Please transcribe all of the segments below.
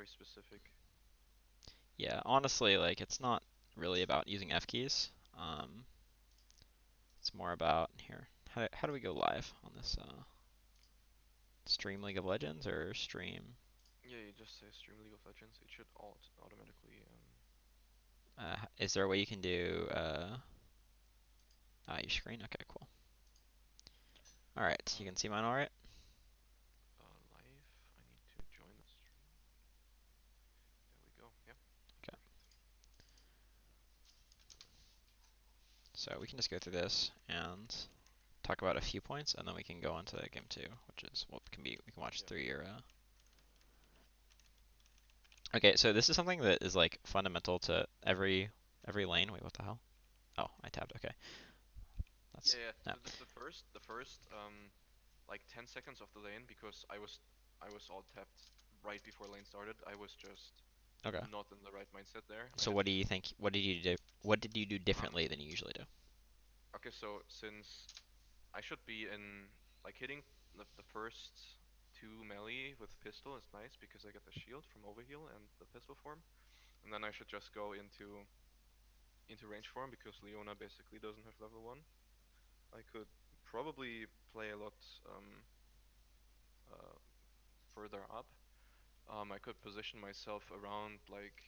very specific. Yeah, honestly, like it's not really about using F keys. It's more about here. How do we go live on this stream League of Legends or stream? Yeah, you just say stream League of Legends. It should automatically. Is there a way you can do your screen? Okay, cool. All right, you Um, can see mine all right. live. I need to join the stream. There we go. Yeah, Okay, perfect. so we can just go through this and talk about a few points, and then we can go on to game two, which is what can be we can watch Yeah. through your. Okay, so this is something that is like fundamental to every lane. Wait, what the hell? Oh, I tabbed. Okay, that's Yeah, yeah. no. The first like 10 seconds of the lane because I was all tapped right before lane started. I was just Okay. not in the right mindset there. I So had what to do you think? What did you do? What did you do um differently than you usually do? okay, so since I should be in like hitting the first two melee with pistol is nice because I get the shield from overheal and the pistol form, and then I should just go into range form because Leona basically doesn't have level 1. I could probably play a lot um, uh, further up. I could position myself around like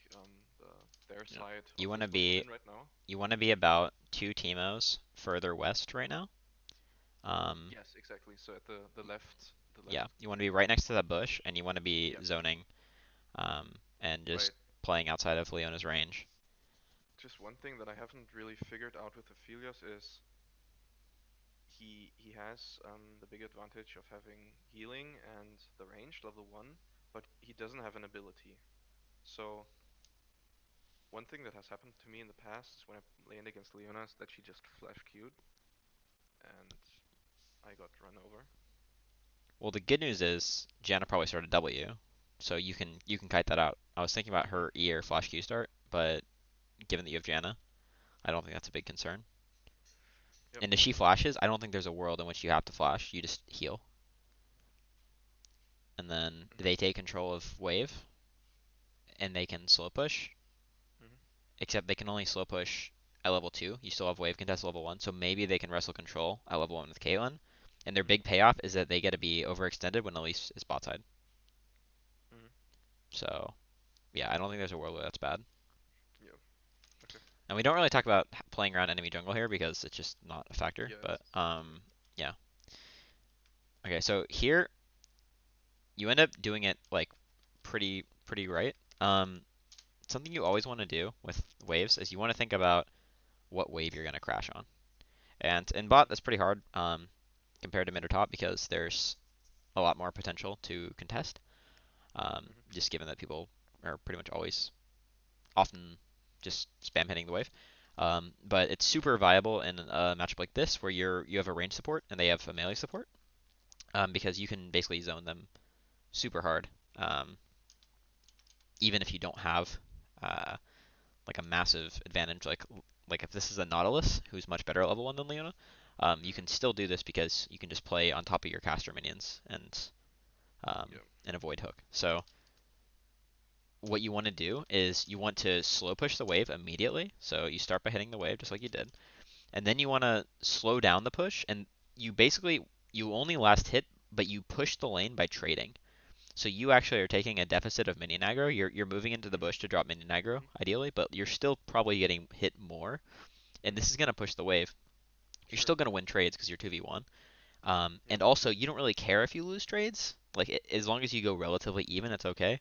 their Yeah. side You of want the to Leona be lane right now. you want to be about two Teemos further west right now. Um, Yes, exactly. So at the yeah, left you want to be right next to part of that the bush, bush. and you want to be Yep. zoning, and just Right. playing outside of Leona's range. Just one thing that I haven't really figured out with Aphelios is he has the big advantage of having healing and the range level 1, but he doesn't have an ability. So one thing that has happened to me in the past is when I landed against Leona is that she just flash queued and I got run over. Well, the good news is Janna probably started W, so you can kite that out. I was thinking about Mhm. her E or flash Q start, but given that you have Janna, I don't think that's a big concern. Yep. And if she flashes, I don't think there's a world in which you have to flash. You just heal, and then Mhm. they take control of wave, and they can slow push. Mhm. Except they can only slow push at level 2. You still have wave contest level 1, so maybe they can wrestle control at level 1 with Caitlyn. And their Mhm. big payoff is that they get to be overextended when Elise is bot side. Mhm. So, yeah, I don't think there's a world where that's bad. Yeah. Okay. And we don't really talk about playing around enemy jungle here because it's just not a factor. Yes. But, yeah. Okay, so here you end up doing it like pretty right. Something you always want to do with waves is you want to think about what wave you're going to crash on. And in bot, Mhm. that's pretty hard compared to mid or top because there's a lot more potential to contest, Mhm. just given that people are pretty much always often just spam hitting the wave. But it's super viable in a matchup like this where you have a range support and they have a melee support, because you can basically zone them super hard, um, even if you don't have uh, like a massive advantage. Like if this is a Nautilus who's much better at level 1 than Leona, you Mhm. can still do this because you can just play on top of your caster minions Yeah. and avoid hook. So what you want to do is you want to slow push the wave immediately. So you start by hitting the wave just like you did, and then you want to slow down the push, and you only last hit, but you push the lane by trading. So you actually are taking a deficit of minion aggro. You're moving into the Mhm. bush to drop minion aggro Mhm. ideally, but you're still probably getting hit more, and Mhm. this is gonna push the wave. You're Sure. still gonna win trades because you're 2v1. Yep. And also, you don't really care if you lose trades. Like as long as you go relatively even, it's okay.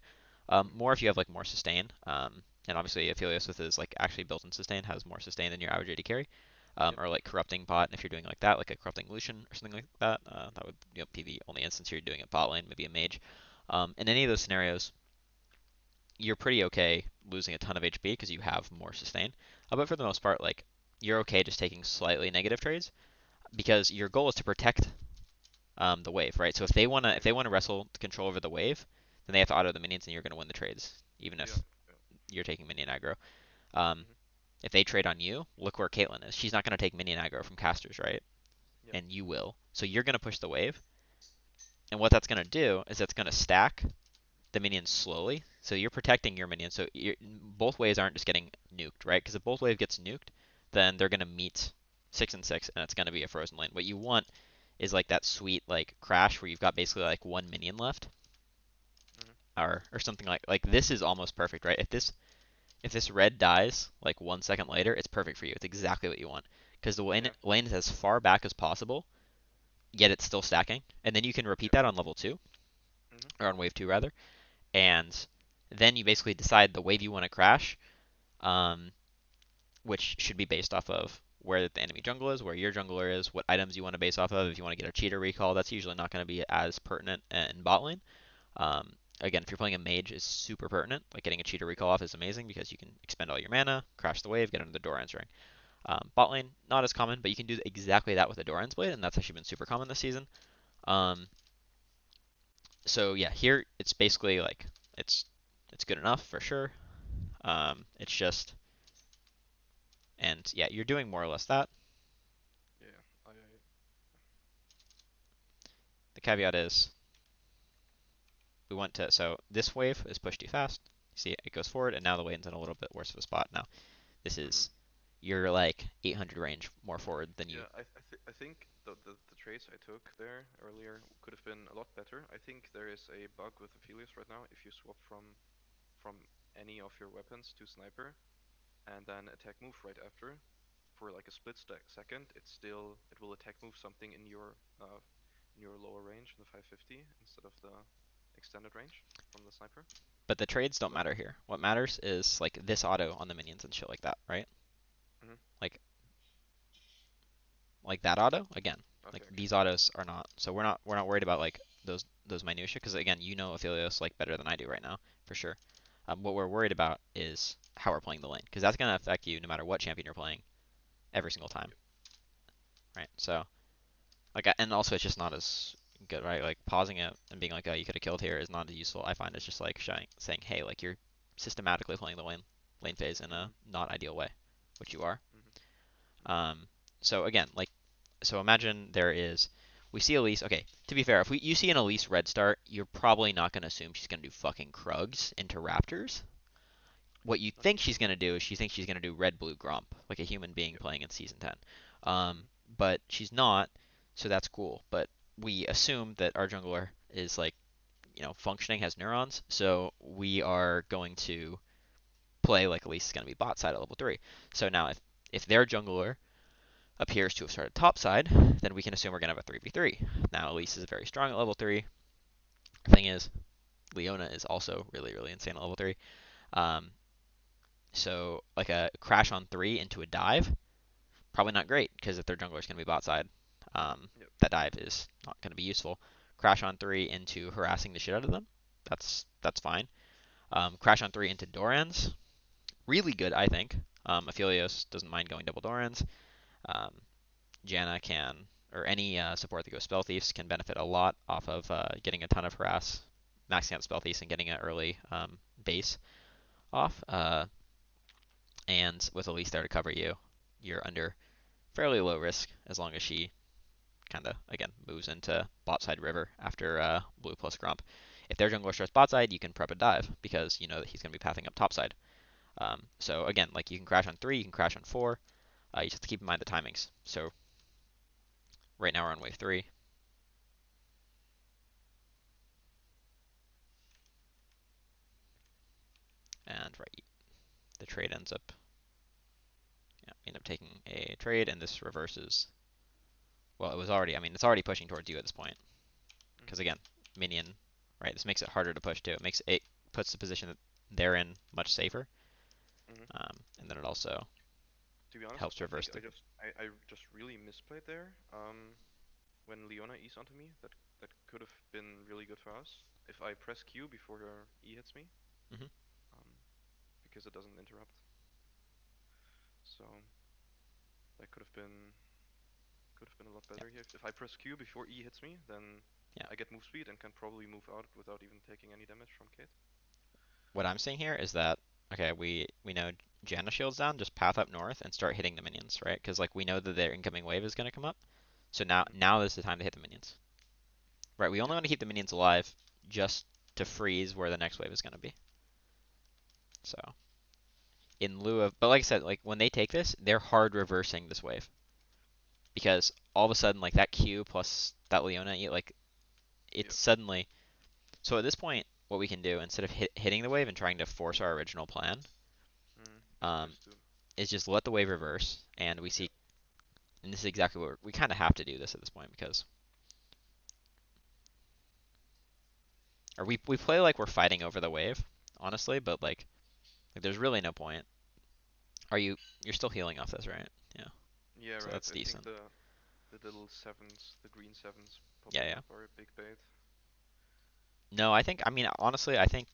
Mhm. More if you have like more sustain. And obviously, Aphelios with his like actually built-in sustain has more sustain than your average AD carry. Yep. Or like corrupting bot, if you're doing like that, like a corrupting Lucian or something like that, that would PV only instance you're doing it bot lane, maybe a mage. In any of those scenarios, you're pretty okay losing a ton of HP because you have more sustain. But for the most part, like you're okay just taking slightly negative trades because your goal is to protect the wave, right? So if Right. they wanna wrestle control over the wave, then they have to auto the minions, and you're gonna win the trades, even Yeah. if Yeah. you're taking minion aggro. Um, Mhm. if they trade on you, look where Caitlyn is. She's not gonna take minion aggro from casters, right? Yep. And you will. So you're gonna push the wave, and what that's gonna do is that's gonna stack. the minions slowly. So you're protecting your minions. So both waves aren't just getting nuked, right? Because if both wave gets nuked, then they're gonna meet 6 and 6, and it's gonna be a frozen lane. What you want is like that sweet like crash where you've got basically like one minion left, Mhm. or something like this is almost perfect, right? If this red dies like 1 second later, it's perfect for you. It's exactly what you want because the Yeah. lane is as far back as possible, yet it's still stacking, and then you can repeat Yep. that on level two Mhm. or on wave two rather, and then you basically decide the wave you want to crash, um, which should be based off of where the enemy jungle is, where your jungler is, what items you want to base off of. If you want to get a cheater recall, that's usually not going to be as pertinent in bot lane. Again, if you're playing a mage, it's super pertinent. Like getting a cheater Yep. recall off is amazing because you can expend all your mana, crash the wave, get under the Doran's ring. Bot lane, not as common, but you can do exactly that with a Doran's blade, and that's actually been super common this season. Yep. Um, so yeah, here it's basically like it's it's good enough for sure. It's just and yeah, you're doing more or less that. Yeah. I. The caveat is we want to so this wave is pushed too fast. See, it goes forward, and now the lane's in a little bit worse of a spot. Now this Mhm. is you're like 800 range more forward than you. Yeah. I think the trades I took there earlier could have been a lot better. I think there is a bug with Aphelios right now. If you swap from any of your weapons to sniper and then attack move right after for like a split second, it will attack move something in your lower range in the 550 instead of the extended range from the sniper. But the trades don't So matter here. What matters is like this auto on the minions and shit like that, right? mhm. Like that auto again. Like Okay, okay. these autos are not. So we're not worried about like those minutia because again, you know Aphelios like better than I do right now for sure. What we're worried about is how we're playing the lane because that's gonna affect you no matter what champion you're playing every single time, Yep. right? So like and also it's just not as good, right? Like pausing it and being like, oh, you could have killed here is not as useful. I find it's just like saying, hey, like you're systematically playing the lane phase in a Mhm. not ideal way, which you are. Mhm. Mhm. Um, so again, like so imagine there is we see Elise. Okay, to be fair, if you see an Elise red start, you're probably not gonna assume she's gonna do fucking Krugs into Raptors. What you That's think true. she's gonna do is she thinks she's gonna do red blue Grump like a human being Yep. playing in season 10. Mhm. But she's not, so that's cool. But we assume that our jungler is like functioning, has neurons, so we are going to play like Elise is gonna be bot side at level 3. So now if their jungler appears to have started top side, then we can assume we're going to have a 3v3. Now, Elise is very strong at level 3. The thing is, Leona is also really, really insane at level 3. Um, so, like a crash on 3 into a dive, probably not great, because if their jungler is going to be bot side, Yep. that dive is not going to be useful. Crash on 3 into harassing the shit out of them, that's fine. Crash on 3 into Dorans, really good, I think. Aphelios doesn't mind going double Dorans. Um, Janna can, or any support that goes Spell Thieves can benefit a lot off of getting a ton of harass, maxing out Spell Thieves and getting an early base off. And with Elise there to cover you, you're under fairly low risk as long as she kind of, again, moves into bot side river after blue plus Grump. If their jungler starts bot side, you can prep a dive because you know that he's going to be pathing up top side. So again, like you can crash on 3, you can crash on 4. You just have to keep in mind the timings. So right now we're on wave 3, and right the trade ends up end up taking a trade, and this reverses. Well, it was already. I mean, it's already pushing towards you at this point. Mhm. Because again, minion, right? This makes it harder to push too. It puts the position that they're in much safer, Mhm. and then it also To be honest, helps I think reverse the. I just really misplayed there. When Leona E's onto me, that could have been really good for us. If I press Q before her E hits me, Hmm. um, because it doesn't interrupt. So that could have been a lot Yeah, better here. If I press Q before E hits me, then yeah. I get move speed and can probably move out without even taking any damage from Kate. What I'm saying here is that okay, we know Janna shields down, just path up north and start hitting the minions, right? Because like we know that their incoming wave is gonna come up, so now Mhm. now is the time to hit the minions, right? We only Yep. want to keep the minions alive just to freeze where the next wave is going to be. So in lieu of, but like I said, like when they take this, they're hard reversing this wave because all of a sudden like that Q plus that Leona, like it's Yep. suddenly. So at this point, what we can do instead of hitting the wave and trying to force our original plan, Is um, just to. is just let the wave reverse, and we Yep. see. And this is exactly what we kind of have to do this at this point because, or we play like we're fighting over the wave, honestly, but like there's really no point. Are you? You're still healing off this, right? Yeah. Yeah, So right. that's I think decent. the little sevens, the green sevens Yeah, popping yeah. up are a big bait. No, I think. I mean, honestly, I think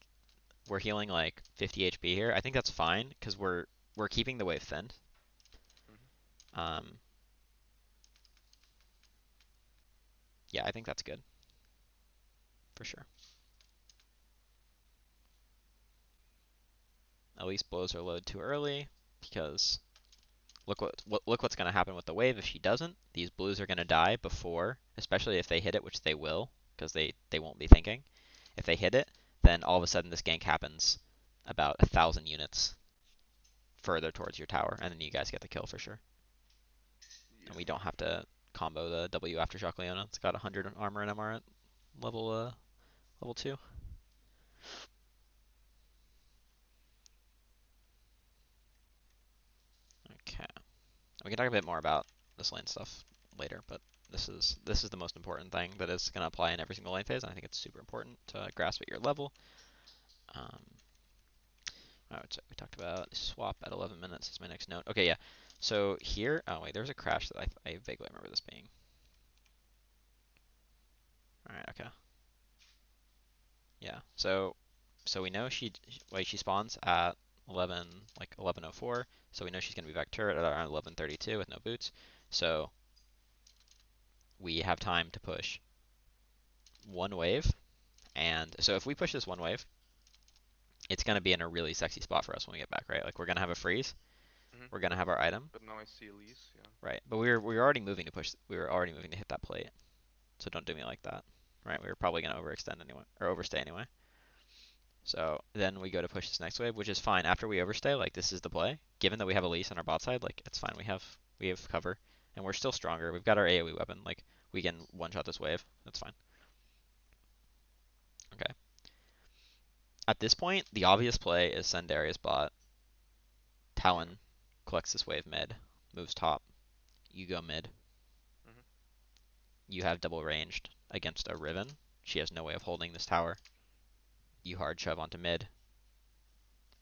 we're healing like 50 HP here. I think that's fine because we're keeping the wave thin. Hmm. Um, yeah, I think that's good for sure. At least blows her load too early because look what's going to happen with the wave if she doesn't. These blues are going to die before, especially if they hit it, which they will because they won't be thinking. If they hit it, then all of a sudden this gank happens about 1,000 units further towards your tower, and then you guys get the kill for sure. And Yeah. we don't have to combo the W Aftershock Leona. It's got 100 armor and MR at level 2. Okay. We can talk a bit more about this lane stuff later, but this is the most important thing that is going to apply in every single lane phase, and I think it's super important to grasp at your level. Um, Alright, so we talked about swap at 11 minutes is my next note. Okay, yeah. So here, oh wait, there was a crash that I vaguely remember this being. Alright, okay. Yeah. So we know she spawns at 11 like 11:04. So we know she's gonna be back turret at around 11:32 with no boots. So we have time to push one wave, and so if we push this one wave, it's gonna be in a really sexy spot for us when we get back, right? Like we're gonna have a freeze, Hmm. we're gonna have our item, But now I see Elise. Yeah. right? But we were already moving to push. We were already moving to hit that plate. So don't do me like that, right? We were probably gonna overextend anyway or overstay anyway. So then we go to push this next wave, which is fine. After we overstay, like this is the play. Given that we have Elise on our bot side, like it's fine. We have cover, and we're still stronger. We've got our AoE weapon. Like we can one shot this wave. That's fine. Okay. At this point, the obvious play is send Darius bot. Yeah. Talon collects this wave mid, moves top. You go mid. Hmm. You have double ranged against a Riven. She has no way of holding this tower. You hard shove onto mid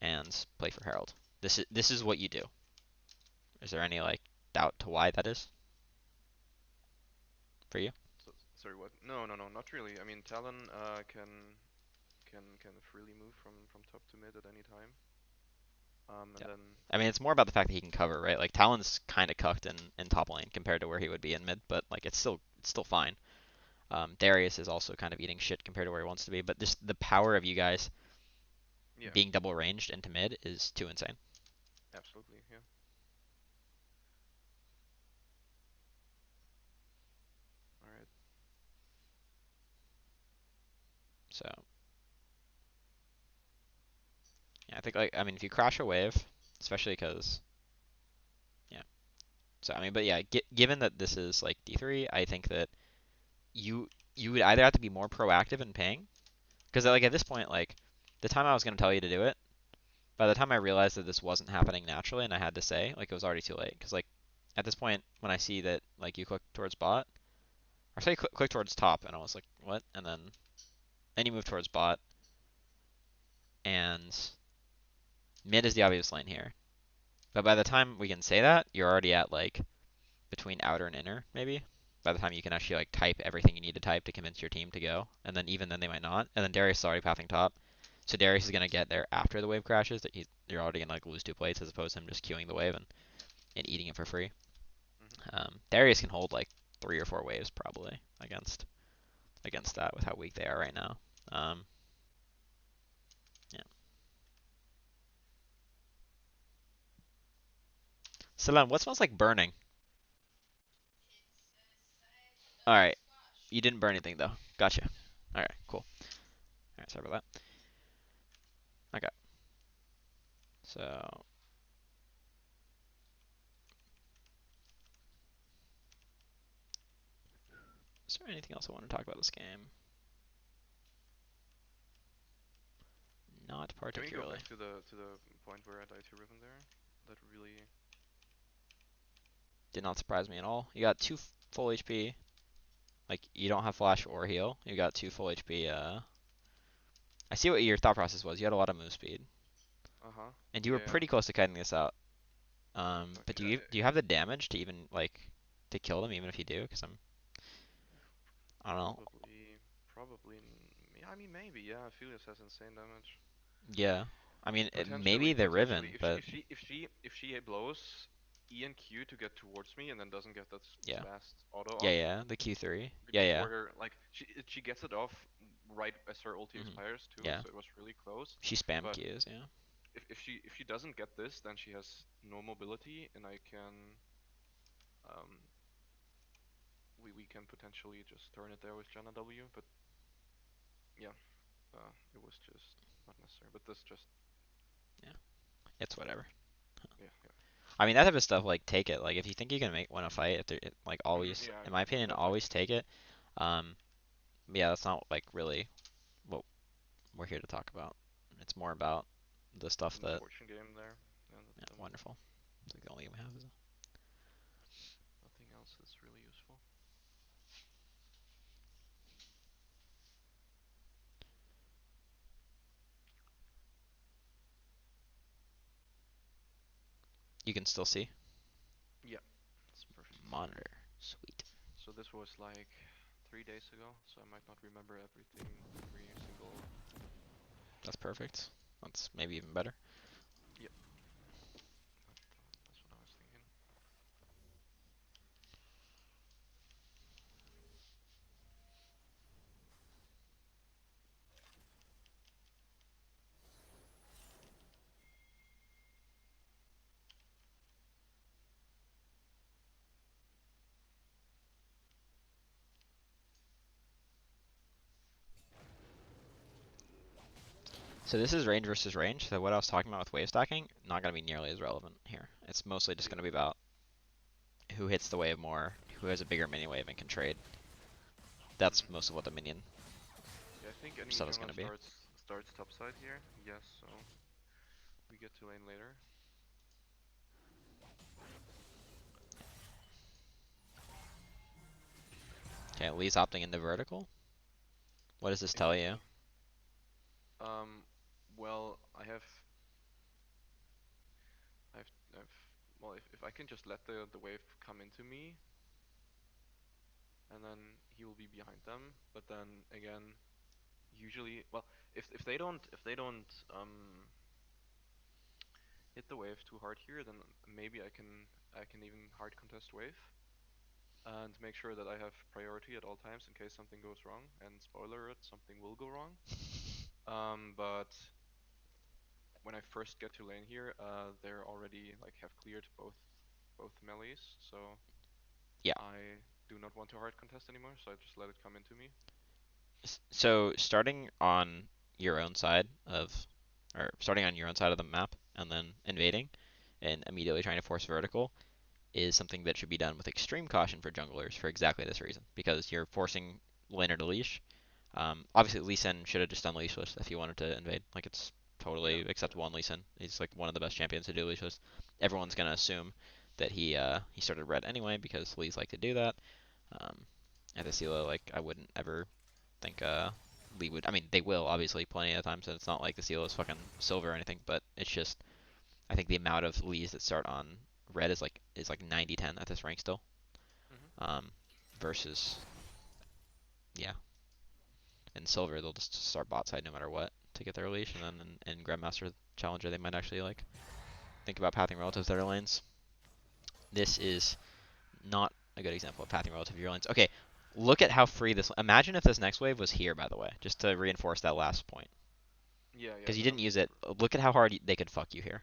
and play for Herald. This is what you do. Is there any like doubt to why that is for you? So sorry, what? No, no, no, not really. I mean, Talon can freely move from top to mid at any time. And Yeah. then I mean, it's more about the fact that he can cover, right? Like Talon's kind of cucked in top lane compared to where he would be in mid, but like it's still fine. Darius is also kind of eating shit compared to where he wants to be, but just the power of you guys yeah, being double ranged into mid is too insane. absolutely, yeah. All right. So yeah, I think like I mean if you crash a wave, especially because yeah. So I mean, but yeah, given that this is like D3, I think that you would either have to be more proactive in paying, because like at this point, like the time I was gonna tell you to do it, by the time I realized that this wasn't happening naturally and I had to say, like it was already too late. Because like at this point, when I see that like you click towards bot, or say click towards top, and I was like, what? And then you move towards bot, and mid is the obvious lane here. But by the time we can say that, you're already at like between outer and inner, maybe. By the time you can actually like type everything you need to type to convince your team to go, and then even then they might not. And then Darius is already pathing top, so Darius is gonna get there after the wave crashes. That you're already gonna like lose 2 plates as opposed to him just queuing the wave and eating it for free. Mhm. Darius can hold like 3 or 4 waves probably against that with how weak they are right now. Um, yeah. Salam, what smells like burning? All right, you didn't burn anything though. Gotcha. All right, cool. Alright, sorry about that. Okay. So, is there anything else I want to talk about this game? Not Can we go particularly. back to the point where I died to Riven there? That really. Did not surprise me at all. You got two full HP. Like, you don't have flash or heal. You got two full HP. I see what your thought process was. You had a lot of move speed. Uh-huh. And you were Yeah. pretty close to kiting this out. Fuck. But do you have the damage to even, like, to kill them, even if you do? Because I don't know. Probably. Yeah, I mean, maybe. Yeah, Aphelios has insane damage. Yeah. I mean, maybe they're Potentially, Riven, but if she blows E and Q to get towards me and then doesn't get that yeah. fast auto Yeah, off yeah. The Q3. Yeah, yeah. before her, like she gets it off right as her ulti Hmm. expires too, Yeah. so it was really close. She spam But Qs, yeah. if she doesn't get this, then she has no mobility, and I can um we can potentially just turn it there with Janna W. But yeah, it was just not necessary. But this just Yeah. It's whatever. yeah yeah. I mean, that type of stuff, like, take it. Like, if you think you can win a fight, like, always, Yeah, in my opinion, that's like always take it. Um, yeah, that's not, like, really what we're here to talk about. It's more about the the stuff that, misfortune game there, and yeah, wonderful. It's like the only game we have is. nothing else is really useful. You can still see. Yeah, it's perfectly fine. Monitor. Sweet. So this was like 3 days ago, so I might not remember everything, every single. That's perfect. That's maybe even better. Yep, that's what I was thinking. So this is range versus range. So what I was talking about with wave stacking, not going to be nearly as relevant here. It's mostly just going Yeah. to be about who hits the wave more, who has a bigger mini wave and can trade. That's Mhm. most of what the minion Yeah, I think enemy stuff is going jungler to be. starts topside here. Yes, so we get to lane later. Okay, Lee's opting into vertical. What does this tell you? Exactly. Um, well, I've, well, if I can just let the wave come into me, and then he will be behind them. But then again, usually, well, if they don't hit the wave too hard here, then maybe I can even hard contest wave and make sure that I have priority at all times in case something goes wrong. And spoiler alert, something will go wrong. But when I first get to lane here, they're already like have cleared both melees, so Yeah. I do not want to hard contest anymore. So I just let it come into me. So starting on your own side of, or starting on your own side of the map and then invading and immediately trying to force vertical is something that should be done with extreme caution for junglers for exactly this reason. Because you're forcing laner to leash. Obviously, Lee Sin should have just done leashless if he wanted to invade. Like, it's Yeah, totally yeah. acceptable on Lee Sin. He's like one of the best champions to do leashless. Everyone's Mhm. gonna assume that he started red anyway because Lees like to do that. Um, at the CeeLo, like I wouldn't ever think Lee would. I mean, they will obviously plenty of times, and it's not like the CeeLo is fucking silver or anything. But it's just I think the amount of Lees that start on red is like 90-10 at this rank still. Mhm. Um, versus yeah, in silver they'll just start bot side no matter what to get their leash, and then in Grandmaster Challenger they might actually like think about pathing relatives that are lanes. This is not a good example of pathing relative to your lanes. Okay, look at how free this. Imagine if this next wave was here, by the way, just to reinforce that last point. Yeah, yeah. Because you Then didn't I'm use it. super. Look at how hard they could fuck you here.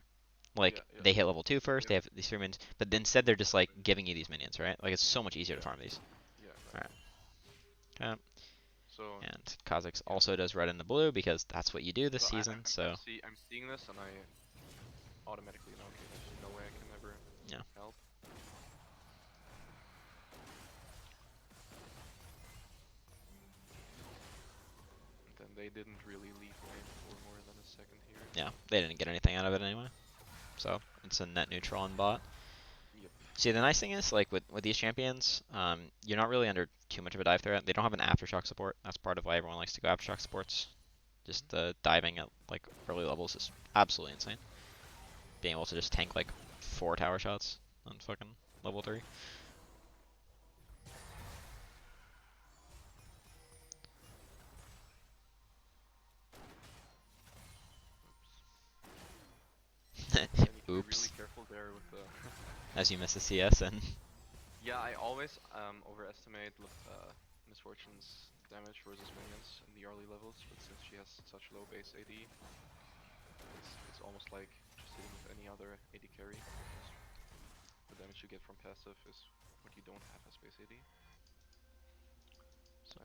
Yeah, Like yeah. they hit level 2 first, Yep. they have these 3 minions, but instead they're just like giving you these minions, right? Like it's so much easier to Yeah. farm these. Yeah. All Exactly. right. Okay. So And Kha'Zix yeah. also does red and the blue because that's what you do this So season. So I'm seeing this and I automatically know, okay, there's no way I can ever yeah, help. And then they didn't really leave lane for more than a second here. yeah, they didn't get anything out of it anyway. So it's a net neutral on bot. Yep. See, the nice thing is, like with these champions, you're not really under too much of a dive threat. They don't have an aftershock support. That's part of why everyone likes to go aftershock supports. Just Mm-hmm. diving at like early levels is absolutely insane. Being able to just tank like 4 tower shots on fucking level 3. Yeah, I need to be really Oops. careful there with the. As you miss a CS and Yeah, I always overestimate Misfortune's damage versus minions in the early levels, but since she has such low base AD, it's almost like just hitting with any other AD carry. The damage you get from passive is what you don't have as base AD. So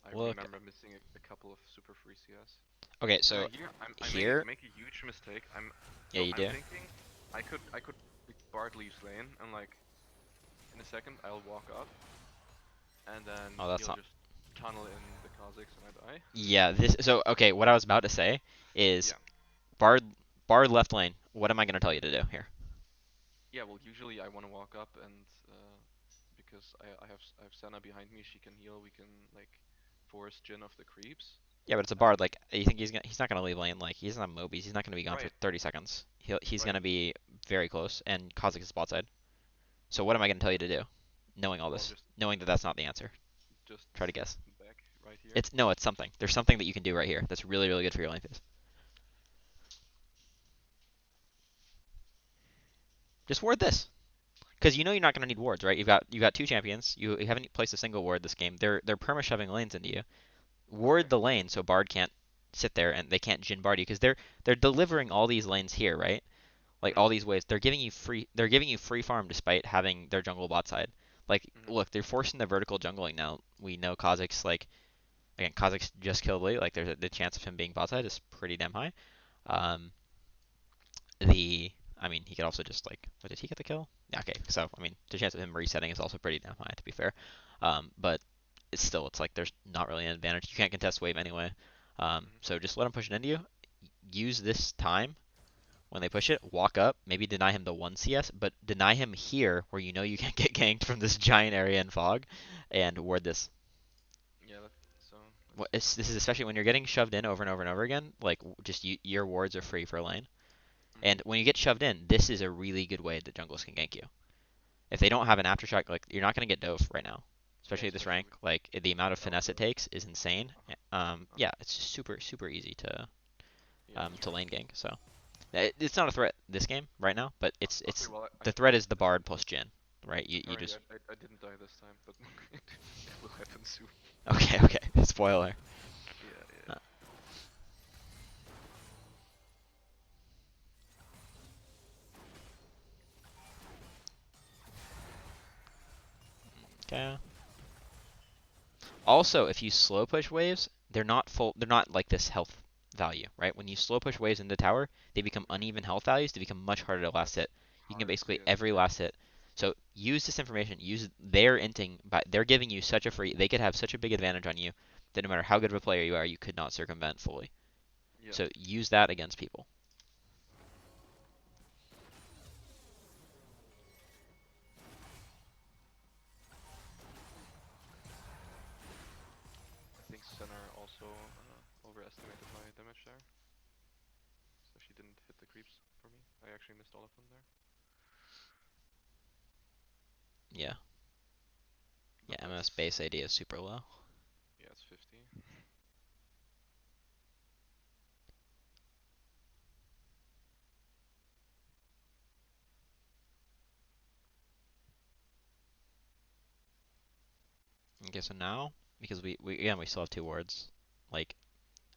I look. remember missing a couple of super free CS. Okay, so Here I here, make a huge mistake. yeah, you I'm do. thinking I could Bard leaves lane and like in a second I'll walk up and then Oh, that's he'll not. just tunnel in the Kha'Zix and I die. Yeah, this. So okay, what I was about to say is Yeah. Bard, Bard left lane. What am I gonna tell you to do here? Yeah, well usually I want to walk up and because I have Senna behind me, she can heal, we can like force Jhin off the creeps. Yeah, but it's a Bard. And Like, you think he's not gonna leave lane? Like, he's not Mobies. He's not gonna be gone for right, 30 seconds. He's right. gonna be very close, and Kha'Zix is bot side. So what am I gonna tell you to do? Knowing all Well this, knowing that that's not the answer. just Try to guess. back right here. It's no, it's something. There's something that you can do right here that's really, really good for your lane phase. Just ward this, because you know you're not gonna need wards, right? You've got 2 champions. You haven't placed a single ward this game. They're perma shoving lanes into you. Okay. Ward the lane so Bard can't sit there and they can't Jhin Bard you because they're delivering all these lanes here, right? Like Mhm. all these waves, they're giving you free farm despite having their jungle bot side. Like, Mhm. look, they're forcing the vertical jungling now. We know Kha'Zix, like, again, Kha'Zix just killed late. Like, the chance of him being bot side is pretty damn high. Um, I mean, he could also just like, what, did he get the kill? Yeah, okay. So I mean, the chance of him resetting is also pretty damn high, to be fair. But it's like there's not really an advantage. You can't contest wave anyway. Mhm. So just let him push it into you. Use this time when they push it, walk up, maybe deny him the 1 CS, but deny him here where you know you can get ganked from this giant area in fog, and ward this. Yeah. So let's see. This is especially when you're getting shoved in over and over and over again. Like, just your wards are free for lane, Mhm. and when you get shoved in, this is a really good way that jungles can gank you. If they don't have an aftershock, like, you're not gonna get dove right now, Yeah, especially at this especially rank. with Like, the amount of without finesse it the. takes is insane. Uh huh. Uh huh. Yeah, it's just super super easy Yeah, that's to true. lane gank. So it's not a threat this game right now, but it's Okay. it's Well, the threat is the I Bard plus Jhin, right? You alright. just I didn't die this time, but it will happen soon. okay, okay. Spoiler. Yeah. Yeah. Uh, Okay. Also, if you slow push waves, they're not full. They're not like this health value, right? When you slow push waves into tower, they become Mhm. uneven health values. They become much harder to last That's hit. You can get hard to basically get. every Yeah. last hit. So use this information. Use their inting, but they're giving you such a free. They could have such a big advantage on you that no matter how good of a player you are, you could not circumvent fully. Yeah. So use that against people. I think Senna also overestimated my damage there, so she didn't hit the creeps for me. I actually missed all of them there, Yeah. Yeah. but MS that's base AD is super low. yeah, it's 50. Okay, so now because we again we still have 2 wards, like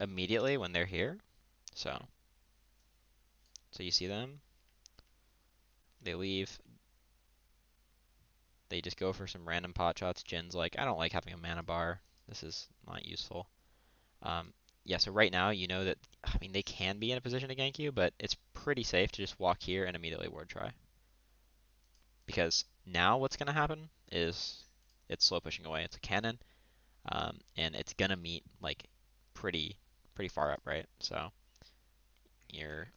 immediately when they're here. So Mhm. so you see them, they leave, they just go for some random pot shots. Jin's like, I don't like having a mana bar. This is not useful. Um, yeah, so right now you know that, I mean, they can be in a position to gank you, but it's pretty safe to just walk here and immediately ward try. Because now what's going to happen is it's slow pushing away. It's a cannon, and it's going to meet like pretty pretty far up, right? So you're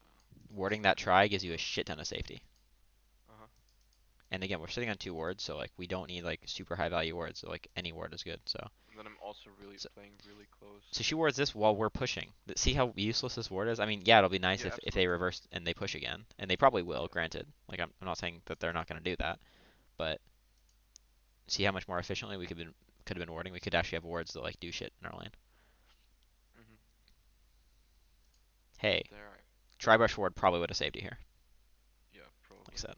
Yeah. That's warding not that good. try gives you a shit ton of safety. Uh-huh. And again, we're sitting on two wards, so like we don't need like super high value wards. So like any ward is good. And then I'm also really So, playing really close. so she wards this while we're pushing. See how useless this ward is? I mean, yeah, it'll be nice Yeah, if they absolutely. reverse and they push again, and they probably will. Yeah. Granted, like I'm not saying that they're not going to do that, but see how much more efficiently we could have been warding. We could actually have wards that like do shit in our lane. Mhm. Hey, There I. Tribrush ward probably would have saved you here. Yeah, Like I probably. said,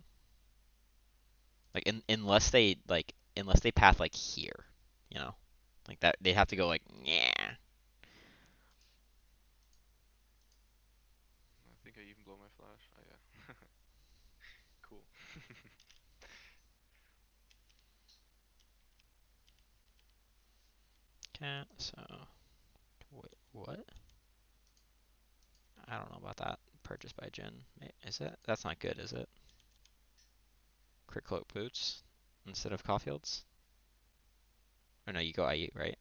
like unless they path like here, you know, like that they have to go like yeah. I think I even blow my flash. Oh yeah. Cool. Okay, so wait, what? I don't know about that. Purchased by Jin. Is it? That's not good, is it? Crit cloak boots instead of Caulfield's. Or no, you go IE, right?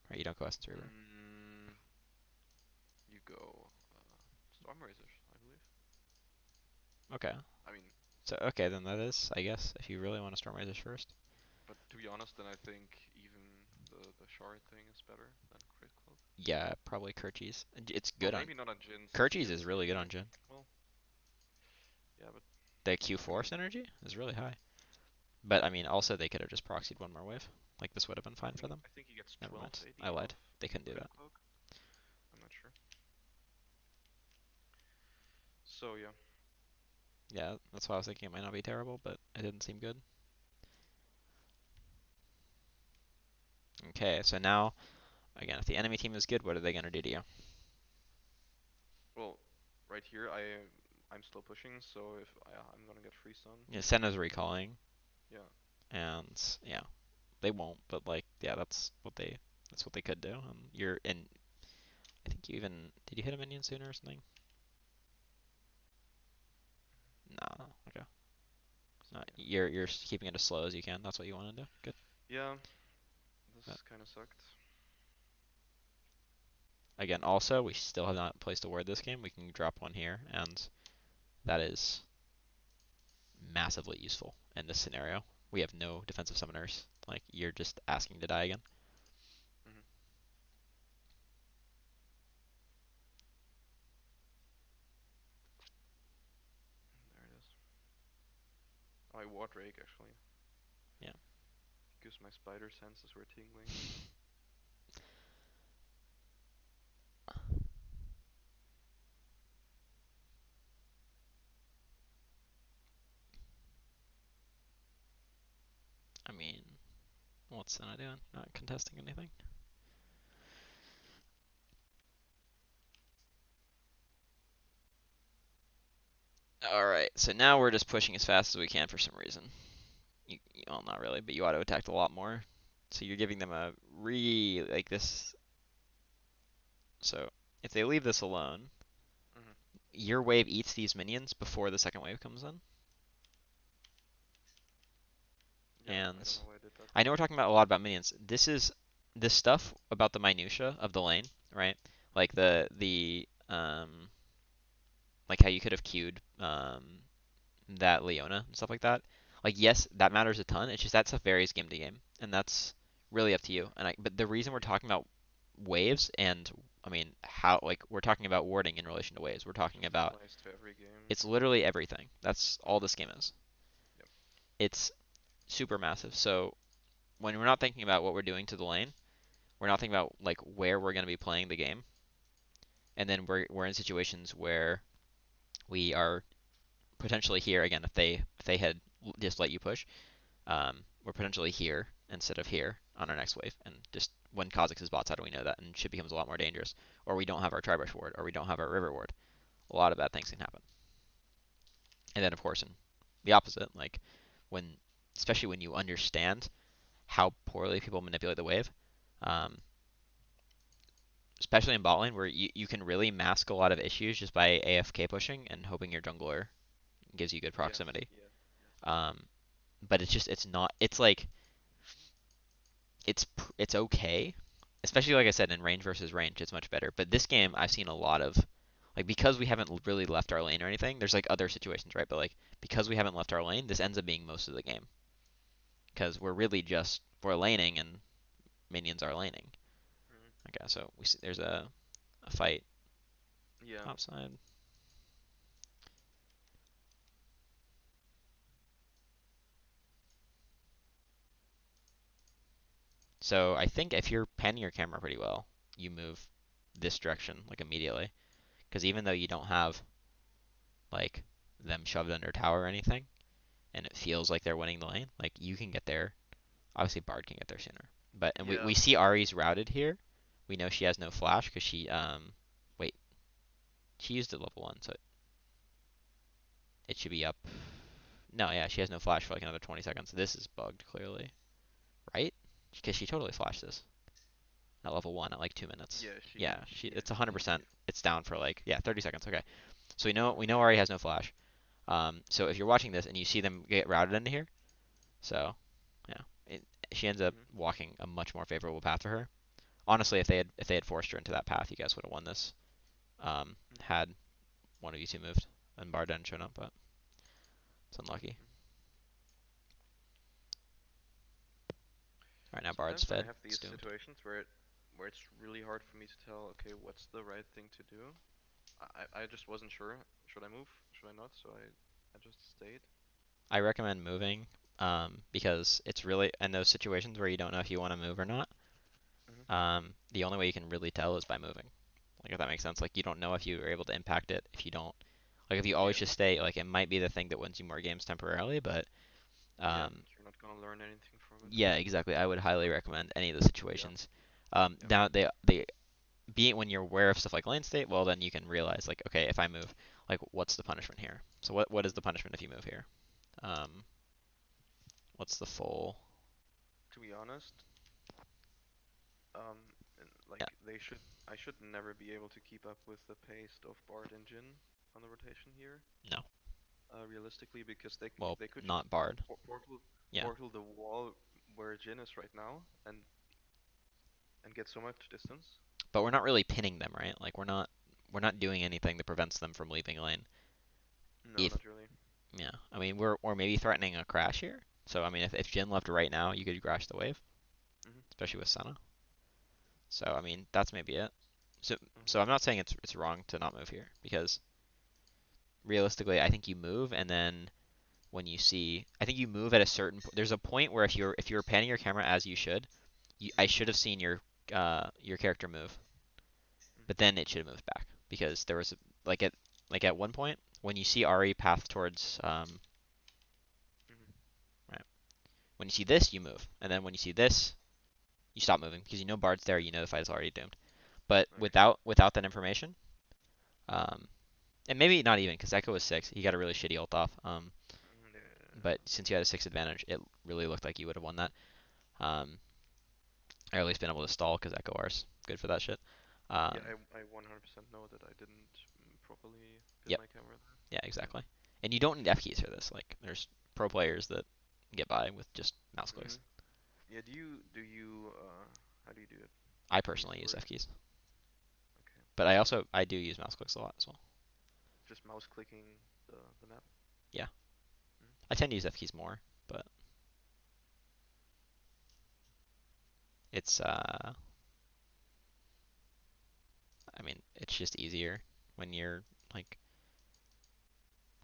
Right, you don't go S3, right? mm, you go Storm Razors, I believe. Okay. I mean, So okay, then that is, I guess, if you really want to Storm Razors first. but to be honest, then I think even the shard thing is better than Crit Cloak. Yeah, probably Kerchies. It's Well, good on maybe not on Jhin since he Kerchies is gets really good maybe. on Jin. Well, yeah, but The I Q4 mean, synergy is really high. But I mean, also they could have just proxied one more wave. Like this would have been fine for them. I think he gets Never 12 mind. I AD lied. off They couldn't do Crit that. Cloak. I'm not sure. So yeah. Yeah, that's why I was thinking it might not be terrible, but it didn't seem good. Okay, so now again, if the enemy team is good, what are they gonna do to you? Well, right here I'm slow pushing, so if I'm gonna get free stun. Yeah, Senna's recalling, Yeah. and yeah, they won't, but like, yeah, that's what they could do. And you're and I think you even did you hit a minion sooner or something? No, okay. So No, yeah. you're keeping it as slow as you can. That's what you want to do. Good. Yeah. But This kind of sucked. again, also we still have not placed a ward this game. We can drop one here, and that is massively useful in this scenario. We have no defensive summoners. Like you're just asking to die again. Mhm. There it is. Oh, I ward rake actually. Yeah. Because my spider senses were tingling. I mean, what's Senna doing? Not contesting anything. Alright, so now we're just pushing as fast as we can for some reason. Well, not really, but you auto attacked a lot more. So you're giving them a like this. So if they leave this alone, Mhm. your wave eats these minions before the second wave comes in. Yeah, I don't And know why I did that. I know we're talking about a lot about minions. This stuff about the minutia of the lane, right? Like like how you could have queued that Leona and stuff like that. Like yes, that matters a ton. It's just that stuff varies game to game, and that's really up to you. Yeah. But the reason we're talking about waves and I mean how like we're talking about warding in relation to waves. We're talking Just about applies to every game. it's literally everything. That's all this game is. Yep. It's super massive. So when we're not thinking about what we're doing to the lane, we're not thinking about like where we're going to be playing the game, and then we're in situations where we are potentially here again if they had just let you push, we're potentially here instead of here on our next wave, and just when Kha'Zix is bots, how do we know that? And shit becomes a lot more dangerous, or we don't have our Tribrush ward, or we don't have our River ward. A lot of bad things can happen, and then of course, in the opposite, like when especially when you understand how poorly people manipulate the wave, Um, especially in bot lane where you can really mask a lot of issues just by AFK pushing and hoping your jungler gives you good Yes. proximity. Yeah. Um, but it's not it's like it's okay. Especially like I said in range versus range, it's much better. But this game I've seen a lot of like because we haven't really left our lane or anything. There's like other situations, right? But like because we haven't left our lane, this ends up being most of the game because we're really just we're laning and minions are laning. Mhm. Okay, so we see there's a fight Yeah. top side. So I think if you're panning your camera pretty well, you move this direction like immediately. Because even though you don't have like them shoved under tower or anything, and it feels like they're winning the lane, like you can get there. Obviously, Bard can get there sooner. But and Yeah. we see Ari's routed here. We know she has no flash because wait, she used it level one, so it should be up. No, yeah, she has no flash for like another 20 seconds. This is bugged clearly, right? Because she totally flashed this at level one at like 2 minutes. Yeah. Yeah, it's She. 100%. It's down for like yeah 30 seconds. Okay, so we Mhm. know Ari has no flash. So if you're watching this and you see them get routed into here, so yeah, she ends up Mhm. walking a much more favorable path for her. Honestly, if they had forced her into that path, you guys would have won this. Mhm. Had one of you two moved and Bard hadn't shown up, but it's unlucky. Mhm. Right now, Bard's Sometimes when I fed. have It's these doomed. situations where it's really hard for me to tell, okay, what's the right thing to do? I just wasn't sure. Should I move? Should I not? So I just stayed. I recommend moving because it's really in those situations where you don't know if you want to move or not. Mhm. The only way you can really tell is by moving. Like if that makes sense. Like you don't know if you are able to impact it if you don't. Like if you always Yeah. just stay, like it might be the thing that wins you more games temporarily, but Yeah. um, You're not gonna learn anything from it. yeah, exactly. I would highly recommend any of the Yeah. situations. Yeah. Now they being when you're aware of stuff like lane state, well then you can realize like okay if I move, like what's the punishment here? So what is the punishment if you move here? Um, what's the full? To be honest, and Yeah, like I should never be able to keep up with the pace of Bard and Jin on the rotation here. no, Realistically, because well they could just not Bard. Yeah, portal the wall where Jin is right now and get so much distance. but we're not really pinning them, right? Like we're not doing anything that prevents them from leaving lane. No, If not really. yeah, I mean we're maybe threatening a crash here. So I mean if Jin left right now, you could crash the wave, Mhm. especially with Senna. So I mean that's maybe it. So Mhm. so I'm not saying it's wrong to not move here because realistically I think you move and then when you see I think you move at a certain there's a point where if you're panning your camera as you should, I should have seen your character move, Mhm. but then it should have moved back because there was like at like at one point when you see Ari path towards Mhm. right when you see this you move and then when you see this you stop moving because you know Bard's there, you know the fight is already doomed. But Okay. without that information, um, and maybe not even because Echo was 6, he got a really shitty ult off. But Yeah. since you had a 6 advantage, it really looked like you would have won that. Um, or at least been able to stall because Echo R's good for that shit. Yeah, Um, I 100% know that I didn't properly pin yep, my camera there. yeah, exactly. And you don't need F keys for this. Like, there's pro players that get by with just mouse Yeah. clicks. Mhm. Yeah. Do you how do you do it? I Do you personally use F force? keys, Okay. but I do use mouse clicks a lot as well. Just mouse clicking the map. Yeah, Mhm. I tend to use F keys more, but it's I mean, it's just easier when you're like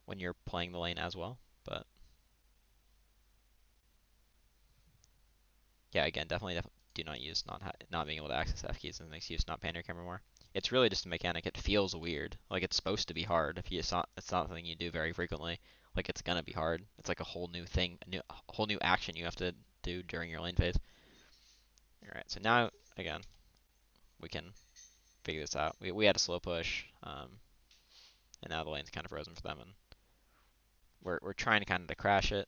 when you're playing the lane as well. But yeah, again, definitely do not use not being able to access F keys as an excuse not pan your camera more. It's really just a mechanic. It feels weird. Like it's supposed to be hard. If you it's not something you do very frequently. Like it's gonna be hard. It's like a whole new thing, a whole new action you have to do during your lane phase. All right, so now again we can figure this out. We had a slow push, and now the lane's kind of frozen for them, and we're trying to kind of to crash it.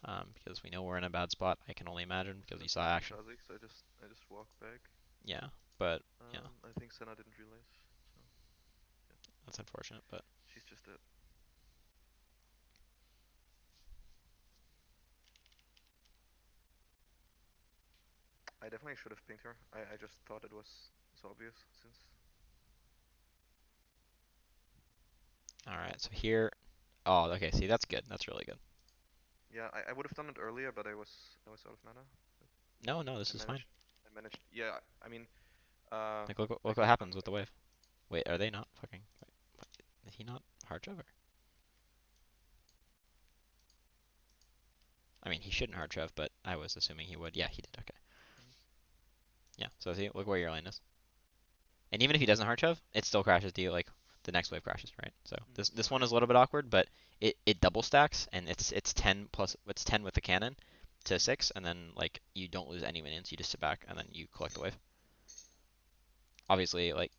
because we know we're in a bad spot. I can only imagine because Senna you saw played some action. Kha'Zix, so I just walked back. Yeah, but yeah, I think Senna didn't realize, so yeah, that's unfortunate. But she's just dead. I definitely should have pinged her. I just thought it was so obvious since. all right, so here. Oh, okay. See, that's good. That's really good. Yeah, I would have done it earlier, but I was out of mana. But No, no, I this is fine. managed I managed. Yeah, I mean, uh, Like, look like what happens with the wave. Wait, are they not fucking? Wait, what, is he not hard shove? I mean, he shouldn't hard shove, but I was assuming he would. Yeah, he did. Okay. mhm, Yeah. So see, look where your lane is. And even if he doesn't hard shove, it still crashes to you. Like the next wave crashes, right? So this one okay. is a little bit awkward, but it double stacks and it's 10 plus it's 10 with the cannon to Mhm, 6, and then like you don't lose any minions. You just sit back and then you collect the wave. Obviously, like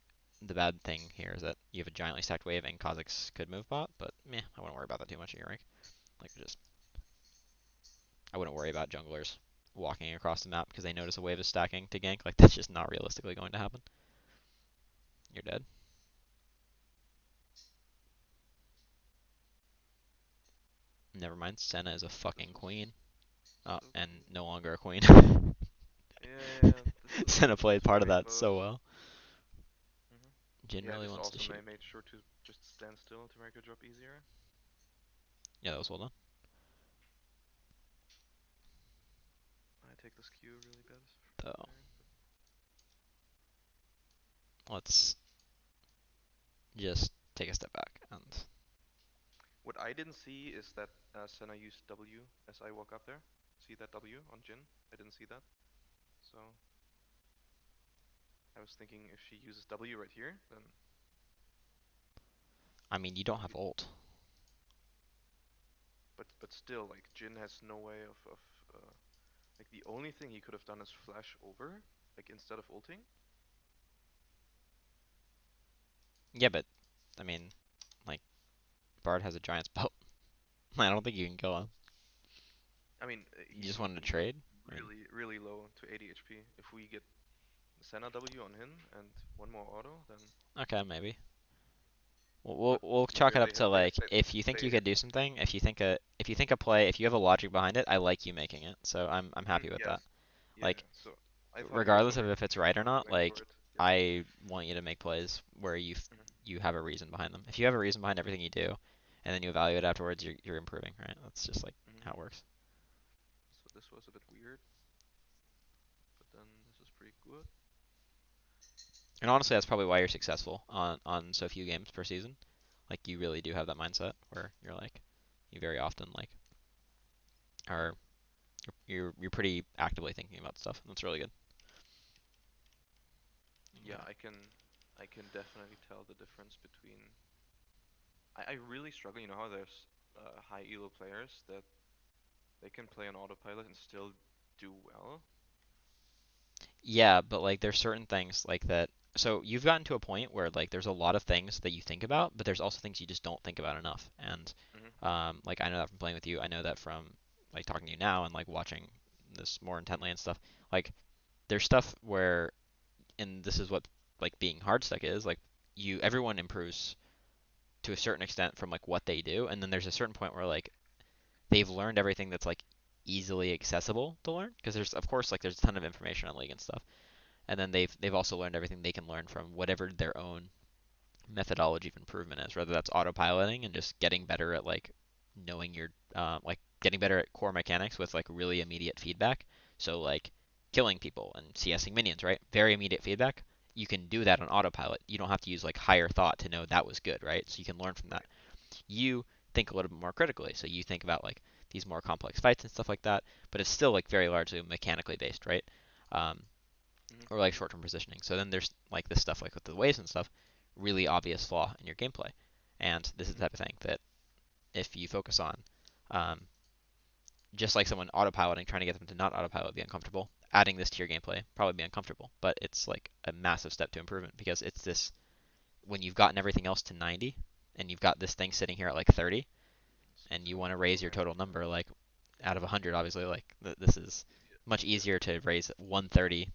the bad thing here is that you have a giantly stacked wave and Kha'Zix could move bot, but meh, I wouldn't worry about that too much in your rank. Like just I wouldn't worry about junglers walking across the map because they notice a wave is stacking to gank. Like that's just not realistically going to happen. You're dead. Never mind. Senna is a this fucking was queen. Oh, so and clean. no longer a queen. Yeah, this was Senna played part of very that so close. well. Mhm. Jin Yeah, really just wants to also shoot. made sure to just stand still to make your job easier. Yeah, that was well done. I take this Q really bad Though, there. let's just take a step back and What I didn't see is that Senna used W as I walk up there. See that W on Jin? I didn't see that. So I was thinking if she uses W right here, then I mean, you that don't would have be. ult. But still, like Jin has no way of like the only thing he could have done is flash over, like instead of ulting. Yeah, but I mean, like Bard has a giant's belt. I don't think you can kill him. I mean, You just he's wanted to he's trade? I mean, really low to 80 HP. If we get Senna W on him and one more auto, then okay, maybe. We'll but we'll chalk yeah, it up to like if you think they you could do something, if you think a play, if you have a logic behind it, I like you making it. So I'm happy with that. yes, yeah. Like So I thought he was regardless of over if it's here, right or so I not, went for like it. Yeah. I want you to make plays where Mhm, you have a reason behind them. If you have a reason behind everything you do, and then you evaluate afterwards, you're improving, right? That's just like mhm. how it works. So this was a bit weird, but then this is pretty good. And honestly, that's probably why you're successful on so few games per season. Like you really do have that mindset where you're like you very often like Mhm. are you're pretty actively thinking about stuff. And that's really good. Yeah, I can definitely tell the difference between. I really struggle. You know how there's high elo players that they can play on autopilot and still do well. Yeah, but like there's certain things like that. So you've gotten to a point where like there's a lot of things that you think about, but there's also things you just don't think about enough. And Mhm. like I know that from playing with you. I know that from like talking to you now and like watching this more Mhm. intently and stuff. Like there's stuff where, and this is what like being hard stuck is. Like you, everyone improves to a certain extent from like what they do, and then there's a certain point where like they've learned everything that's like easily accessible to learn because there's of course like there's a ton of information on league and stuff, and then they've also learned everything they can learn from whatever their own methodology of improvement is, whether that's autopiloting and just getting better at like knowing your like getting better at core mechanics with like really immediate feedback. So like killing people and CSing minions, right? Very immediate feedback. You can do that on autopilot. You don't have to use like higher thought to know that was good, right? So you can learn from that. Right. You think a little bit more critically. So you think about like these more complex fights and stuff like that, but it's still like very largely mechanically based, right? Um, Mhm. or like short-term positioning. So then there's like this stuff like with the waves and stuff, really obvious flaw in your gameplay. And this is the Mhm. type of thing that if you focus on, um, just like someone autopiloting, trying to get them to not autopilot, be uncomfortable. Adding this to your gameplay probably be uncomfortable, but it's like a massive step to improvement because it's this when you've gotten everything else to 90 and you've got this thing sitting here at like 30 It's and you so want to much more raise your total manageable. number, like out of 100, obviously, like this is much Yeah. easier to raise 130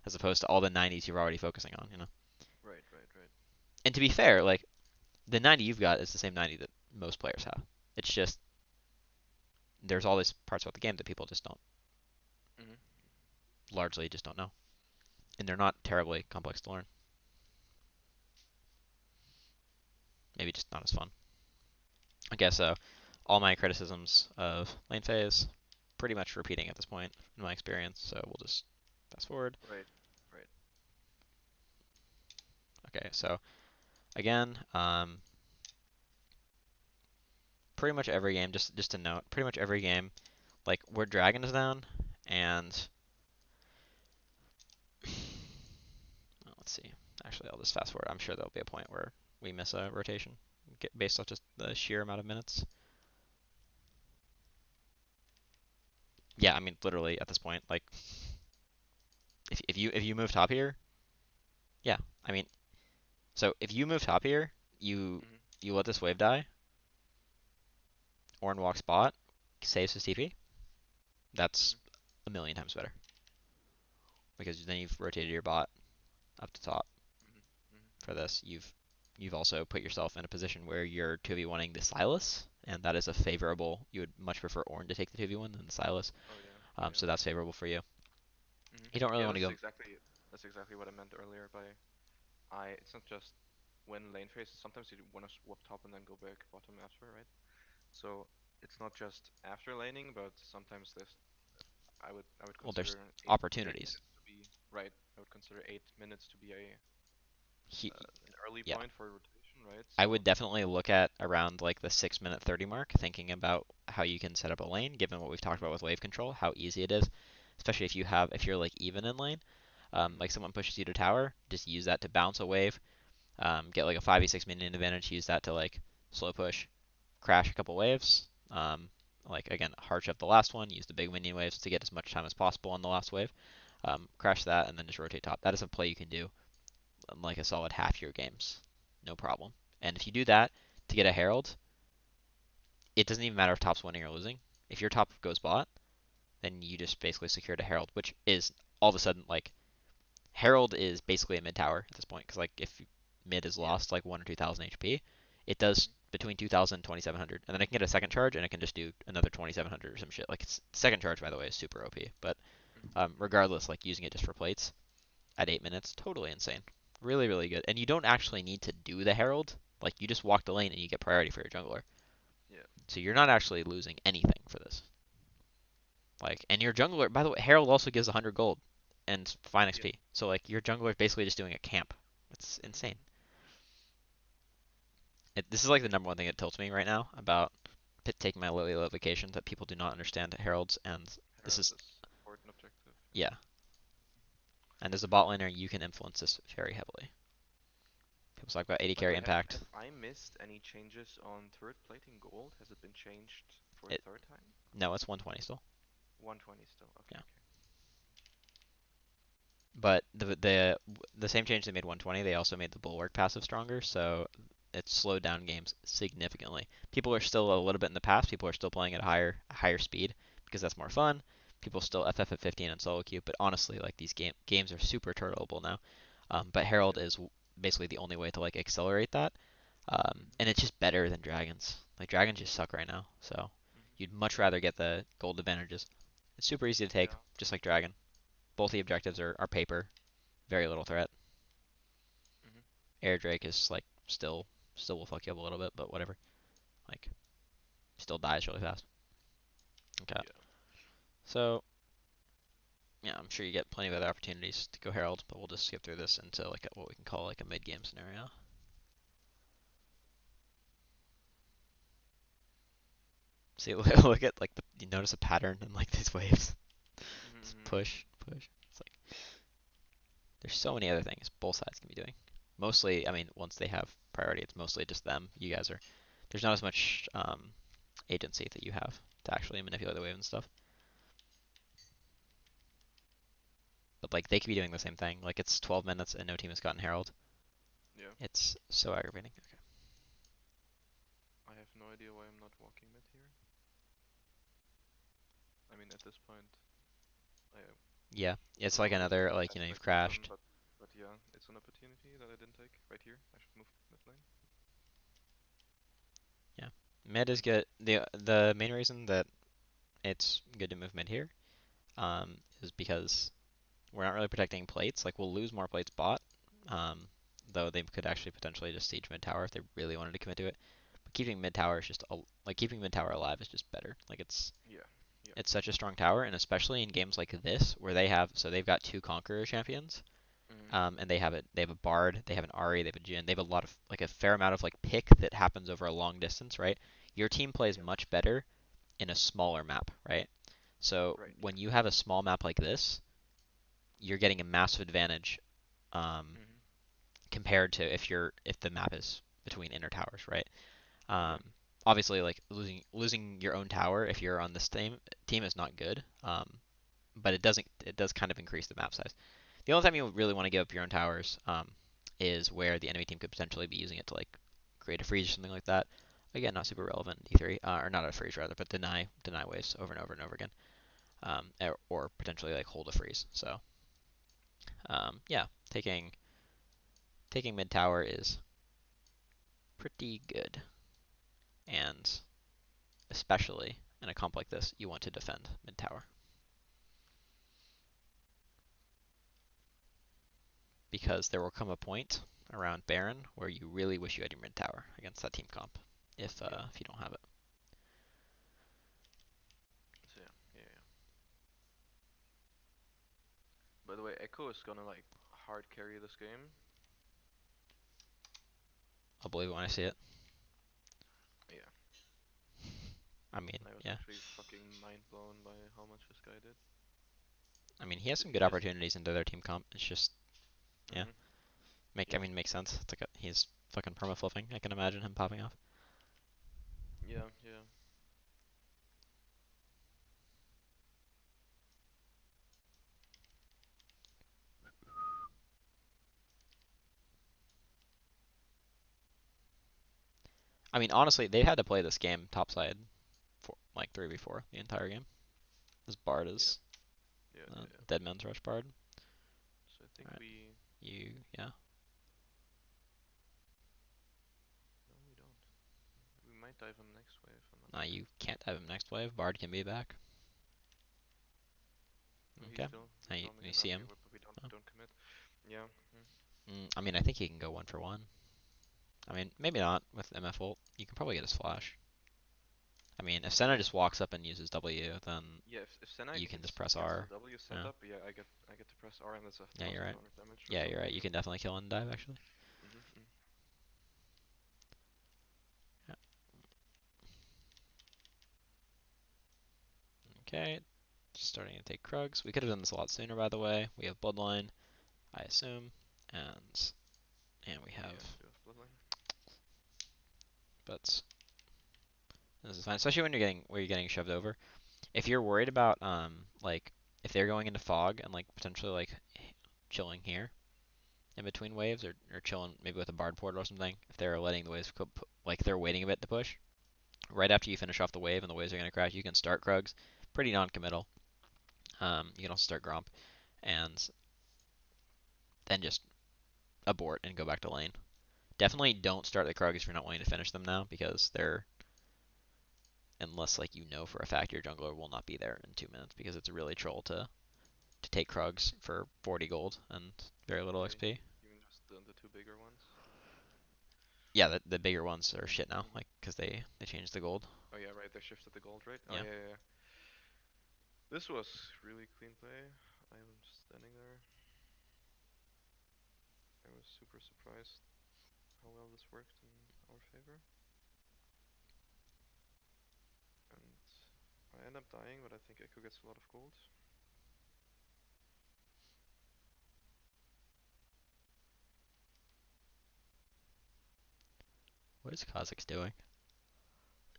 as opposed to all the 90s you're already focusing on, you know. Right, right, right. And to be fair, like the 90 you've got is the same 90 that most players have. It's just there's all these parts about the game that people just don't Mhm. largely just don't know, and they're not terribly complex to learn. Maybe just not as fun. I guess all my criticisms of lane phase pretty much repeating at this point in my experience. So we'll just fast forward. Right, right. Okay, so again, pretty much every game, just to note, pretty much every game, like where dragon is down, and let's see. Actually, I'll just fast forward. I'm sure there'll be a point where we miss a rotation, based off just the sheer amount of minutes. Yeah, I mean, literally at this point, like if you move top here, yeah, I mean, so if you move top here, you Mhm. you let this wave die, Ornn walks bot, saves his TP. That's Mhm. a million times better because then you've rotated your bot up to top Mhm. Mhm. for this. You've also put yourself in a position where you're 2v1ing the Sylas, and that is a favorable. You would much prefer Ornn to take the 2v1 than the Sylas, Oh yeah. Oh yeah. so that's favorable for you. Mhm. You don't really Yeah, want to this is go. exactly what I meant earlier by it's not just when lane phase. Sometimes you want to swap top and then go back bottom after, right? So it's not just after laning, but sometimes there's I would Well, there's consider eight opportunities. minutes to be right. I would consider 8 minutes to be a He, an early yeah, point for rotation, right? I would So definitely look at around like the 6 minute 30 mark, thinking about how you can set up a lane, given what we've talked mhm. about with wave control, how easy it is, especially if you're like even in lane, Mhm. like someone pushes you to tower, just use that to bounce a wave, get like a 5v6 minion advantage, use that to like slow push, crash a couple waves. Like again, hard shove the last one, use the big minion waves to get as much time as possible on the last wave. Crash that and then just rotate top. That is a play you can do in like a solid half your games, no problem. And if you do that to get a herald, it doesn't even matter if top's winning or losing. If your top goes bot, then you just basically secured a herald, which is all of a sudden like herald is basically a mid tower at this point because like if mid is Yeah. lost like 1 or 2,000 HP, it does Mhm. between 2,000 and 2,700, and then it can get a second charge and it can just do another 2,700 or some shit. Like it's, second charge by the way is super OP, but Mhm. Mhm. regardless, like using it just for plates at 8 minutes, totally insane, really really good. And you don't actually need to do the herald. Like you just walk the lane and you get priority for your jungler. Yeah. So you're not actually losing anything for this. Like, and your jungler, by the way, Herald also gives 100 gold and fine Yeah. XP. So like your jungler is basically just doing a camp. It's Mhm. insane. This is like the number one thing that tilts me right now about taking my Lily Love vacation that people do not understand Heralds, and this Herald is is important objective. Yeah. yeah. And as a bot laner, you can influence this very heavily. People talk about AD By the carry way, have impact. I missed any changes on turret plating gold? Has it been changed for a It third time? no, it's 120 still. 120 still. Okay, Yeah. okay. But the same change they made 120, they also made the bulwark passive stronger, so it slowed down games significantly. People are still a little bit in the past. People are still playing at a higher speed because that's more Mhm. fun. People still FF at 15 and solo queue, but honestly, like these games are super turtleable now. But Herald Yeah. is basically the only way to like accelerate that, Mhm. and it's just better than dragons. Like dragons just suck right now, so Mhm. you'd much rather get the gold advantages. It's super easy to take, Yeah. just like dragon. Both the objectives are paper, very little threat. Mhm. Air Drake is like still will fuck you up a little bit, but whatever. Like still dies really fast. Okay. Yeah. So yeah, I'm sure you get plenty of other opportunities to go Herald, but we'll just skip through this into like what we can call like a mid game scenario. See, look at like you notice a pattern in like these waves. Mhm. Just Mhm. push, push. It's like there's so many other things both sides can be doing. Mostly, I mean, once they have priority, it's mostly just them. You guys are there's not as much agency that you have to actually manipulate the wave and stuff. But like they could be doing the same thing. Like it's 12 minutes and no team has gotten Herald. Yeah. It's so aggravating. Okay. I have no idea why I'm not walking mid here. I mean, at this point, I Yeah, it's don't like know if another it's the like best you've play to move him, crashed. but yeah, it's an opportunity that I didn't take. Right here, I should move mid lane. Yeah, mid is good. The main reason that it's good to move mid here is because we're not really protecting plates. Like we'll lose more plates bot, um, though they could actually potentially just siege mid tower if they really wanted to commit to it. But keeping mid tower is just like keeping mid tower alive is just better. Like Yeah, yeah. it's such a strong tower, and especially in games like this where they've got two conqueror champions, Mm, and they have a bard, they have an Ari, they have a Jhin, they have a lot of like a fair amount of like pick that happens over a long distance, right? Your team plays yeah. much better in a smaller map, right? So Right. when you have a small map like this, you're getting a massive advantage um, Mhm. compared to if the map is between inner towers, right? Yeah. Um, obviously, like losing your own tower if you're on this team is not good, but it does kind of increase the map size. The only time you really want to give up your own towers is where the enemy team could potentially be using it to like create a freeze or something like that. Again, not super Mhm. relevant in D3, or not a freeze rather, but deny waves over and over and over again, or potentially like hold a freeze. So yeah, taking mid tower is pretty good, and especially in a comp like this, you want to defend mid tower because there will come a point around Baron where you really wish you had your mid tower against that team comp Yeah. if you don't have it. So yeah, yeah, yeah. By the way, Echo is gonna like hard carry this game. I'll believe it when I see it. Yeah. I mean, I was yeah. actually fucking mind blown by how much this guy did. I mean, he has Did some he good just? opportunities into their team comp. It's just, yeah, Mhm. I Yeah. mean, makes sense. It's like he's fucking perma flipping. I can imagine him popping off. Yeah. Yeah. I mean, honestly, they had to play this game topside for like 3v4 the entire game. This Bard Yeah. is Yeah. Yeah. Yeah. Dead Man's Rush Bard. So I think Alright, we. yeah. No, we don't. We might dive on next wave. I'm not Nah, sure. you can't have him next wave. Bard can be back. No, Okay. he's Now still on the you hit. see Okay, him. but we Oh. don't commit. Yeah. Mm. I mean, I think he can go one for one. I mean, maybe not with MF ult. You can probably get his flash. I mean, if Senna Yeah. just walks up and uses W, then Yeah. If Senna you can just gets press gets the R. W Yeah, setup, yeah, I get to press R and there's a yeah, plus you're right. 200 damage or Yeah, you're something. right. You can definitely kill and dive actually. Mhm. Mm. Yeah. Okay, just starting to take Krugs. We could have done this a lot sooner, by the way. We have Bloodline, I assume, and we have, Yeah. We do have bloodline. but this is fine, especially when you're getting shoved over. If you're worried about like if they're going into fog and like potentially like chilling here in between waves or chilling maybe with a bard portal or something, if they're letting the waves like they're waiting a bit to push, right after you finish off the wave and the waves are gonna crash, you can start Krugs, pretty non-committal. You can also start Gromp and then just abort and go back to lane. Definitely don't start the Krugs if you're not wanting to finish them now because they're unless like you know for a fact your jungler will not be there in 2 minutes because it's really troll to take Krugs for 40 gold and very little Yeah. XP. Even just the two bigger ones. Yeah, the bigger ones are shit now, Mhm. like because they changed the gold. Oh yeah, right. They shifted the gold, right? Oh Yeah. yeah, yeah, yeah. This was really clean play. I'm standing there. I was super surprised how well this worked in our favor. And I end up dying, but I think Echo gets a lot of gold. What is Kha'Zix doing?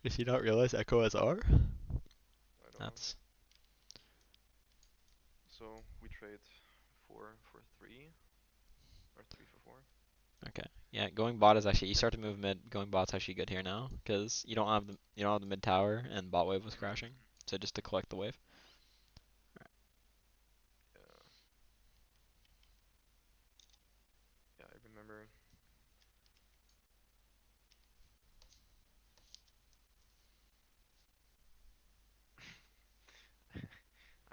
Does he not realize Echo has R? I don't know. That's So we trade 4 for 3 or 3 for 4. okay. Yeah, going bot is actually you start to move mid. Going bot's actually good here now because you don't have the mid tower and bot wave was Mm. crashing. So just to collect the wave.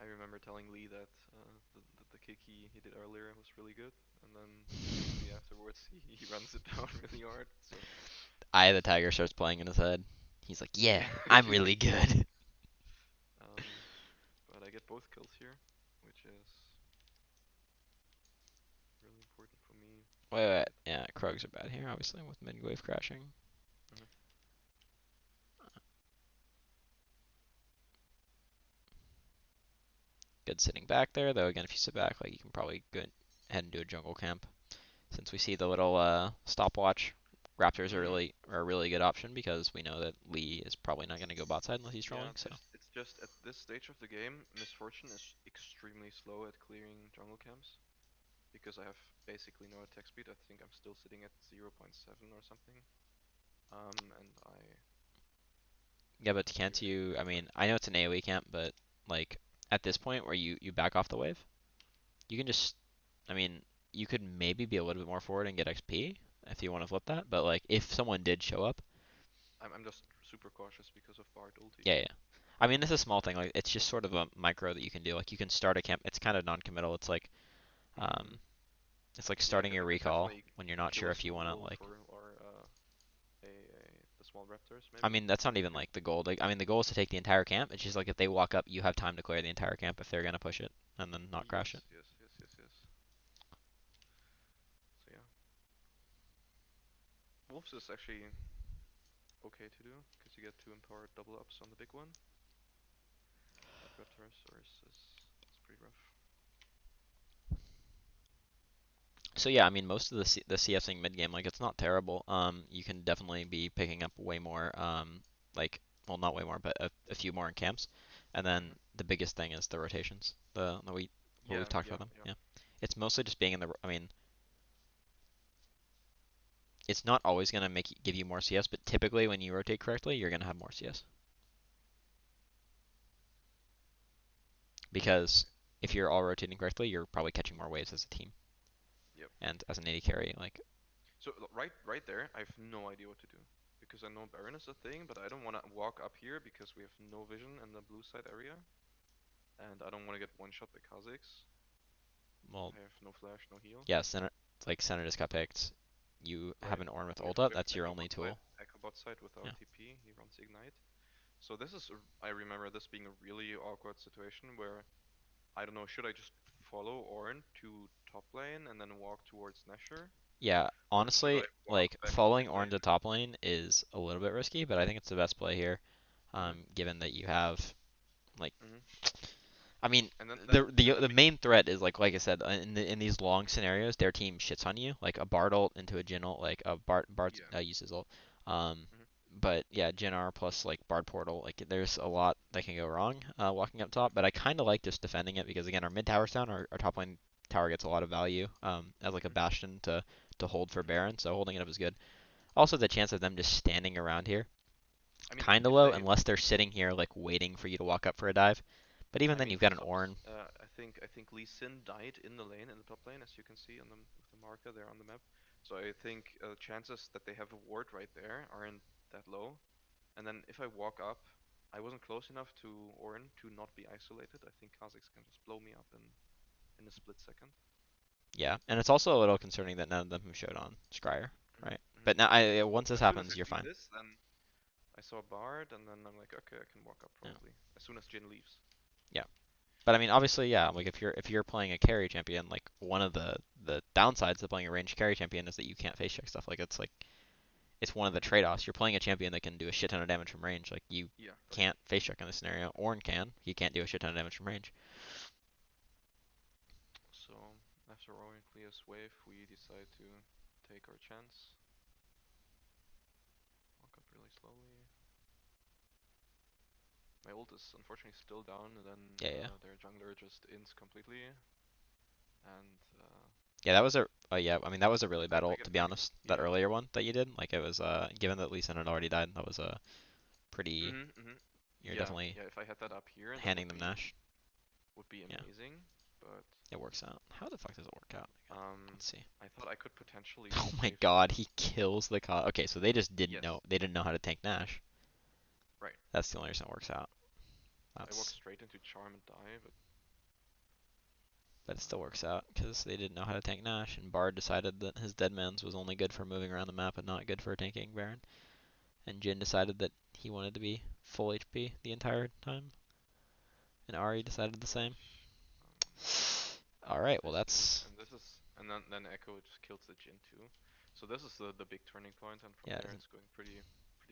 I remember telling Lee that the kick he did earlier was really good, and then immediately afterwards he runs it down really hard. So Eye of the Tiger starts playing in his head. He's like, yeah, yeah, I'm really good. um, but I get both kills here, which is really important for me. Wait, wait. And Yeah, Krugs are bad here, obviously, with mid-wave crashing. mhm. Good sitting back there, though. Again, if you sit back, like you can probably go ahead and do a jungle camp. Since we see the little stopwatch, Raptors Mhm. are a really good option because we know that Lee is probably not going to go bot side unless he's Yeah, trolling. So it's just at this stage of the game, Misfortune is extremely slow at clearing jungle camps because I have basically no attack speed. I think I'm still sitting at 0.7 or something. And I yeah, but clear can't it you? I quite mean, I know it's fast. an AOE camp, but like at this point where you back off the wave, you can just. I mean, you could maybe be a little bit more forward and get XP if you want to flip that. But like if someone did show up, I'm just super cautious because of Bard ulti. yeah, yeah. I mean, it's a small thing. Like it's just sort of a micro that you can do. Like you can start a camp. It's kind of non-committal. Mm-hmm. Um, it's like Yeah, starting your I could recall definitely when you're not kill sure a if you small want to wolf like. or the small raptors I maybe mean, that's not really even quick. like the goal. Like, I mean, the goal is to take the entire camp. It's just like if they walk up, you have time to clear the entire camp if they're gonna push it and then not crash it. Yes, yes, yes, yes, yes. So yeah, wolves is actually okay to do because you get two empowered double ups on the big one. But raptors is pretty rough. So yeah, I mean, most of the CSing mid game, like it's not terrible. You can definitely be picking up way more. Like well, not way more, but a few more in camps. And then Mm-hmm. the biggest thing is the rotations. The we what we've Yeah, talked about yeah, them. yeah. Yeah, it's mostly just being in the. I mean, it's not always gonna give you more CS, but typically when you rotate correctly, you're gonna have more CS because Okay. if you're all rotating correctly, you're probably catching more waves as a team. Yep. And as an AD carry, like So right there, I have no idea what to do because I know Baron is a thing, but I don't want to walk up here because we have no vision in the blue side area, and I don't want to get one shot by Kha'Zix. well, I have no flash, no heal. yeah, center like center just got picked. You have Right. an Ornn with We have ult up. we have That's your Echo only bot side, tool. Echo bot side without Yeah. TP. He runs Ignite. So this is I remember this being a really awkward situation where I don't know, should I just follow Ornn to top lane and then walk towards Nashor, Yeah, or should honestly, I walk like back to following mid Ornn lane? to top lane is a little bit risky, but I think it's the best play here. Mhm. Given that you have like, Mhm. I mean, And then the then the then the the main. main threat is like I said in these long scenarios, their team shits on you. Like a Bard ult into a Jhin ult, like a Bard Yeah. uses ult. Um, Mhm. but yeah, Jhin R plus like Bard portal, like there's a lot that can go wrong walking up top. Mhm. But I kind of like just defending it because again, our mid tower's down, our top lane tower gets a lot of value as like a Mhm. bastion to hold for Mhm. Baron. So holding it up is good. Also, the chance of them just standing around here I mean, kind of if low they. unless they're sitting here like waiting for you to walk up for a dive. But even I then, mean, you've got an subs. Ornn. I think Lee Sin died in the lane in the top lane, as you can see on with the marker there on the map. So I think chances that they have a ward right there aren't that low. And then if I walk up, I wasn't close enough to Ornn to not be isolated. I think Kha'Zix can just blow me up in a split second. Yeah, and it's also a little concerning that none of them have showed on Scryer, Hmm. right? Hmm. But now, So once this as soon as I happens, you're see fine. this, then I saw Bard, and then I'm like, okay, I can walk up Yeah, probably as soon as Jin leaves. yeah. But I mean, obviously, yeah. Like if you're playing a carry champion, like one of the downsides of playing a ranged carry champion is that you can't face check stuff. Like it's one of the trade-offs. You're playing a champion that can do a shit ton of damage from range. Like you Yeah, right. can't face check in this scenario. Ornn can. He can't do a shit ton of damage from range. So after Orion clears wave, we decide to take our chance. Walk up really slowly. My ult is unfortunately still down, and then Yeah, yeah. their jungler just ins completely, and Yeah, that was a yeah. I mean, that was a really bad I ult get to be I get honest. That yeah. earlier one that you did, like it was given that Lee Sin had already died, that was a pretty. Mhm, mhm. You're Yeah, definitely yeah. If I had that up here, that handing them Nash. would be Yeah, amazing. But it works out. How the fuck does it work out? um, Let's see. I thought I could potentially Oh my save the god, wave. he kills the co Okay, so they just didn't Yes, know. They didn't know how to tank Nash. right. That's the only reason it works out. I walked That's straight into charm and die, but. But it still works out because they didn't know how to tank Nash, and Bard decided that his Deadman's was only good for moving around the map and not good for tanking Baron. And Jin decided that he wanted to be full HP the entire time, and Ari decided the Of same. course. Alright, I well see. that's, And this is, and then Echo just kills the Jin too. So this is the big turning point, and from yeah, there it's going pretty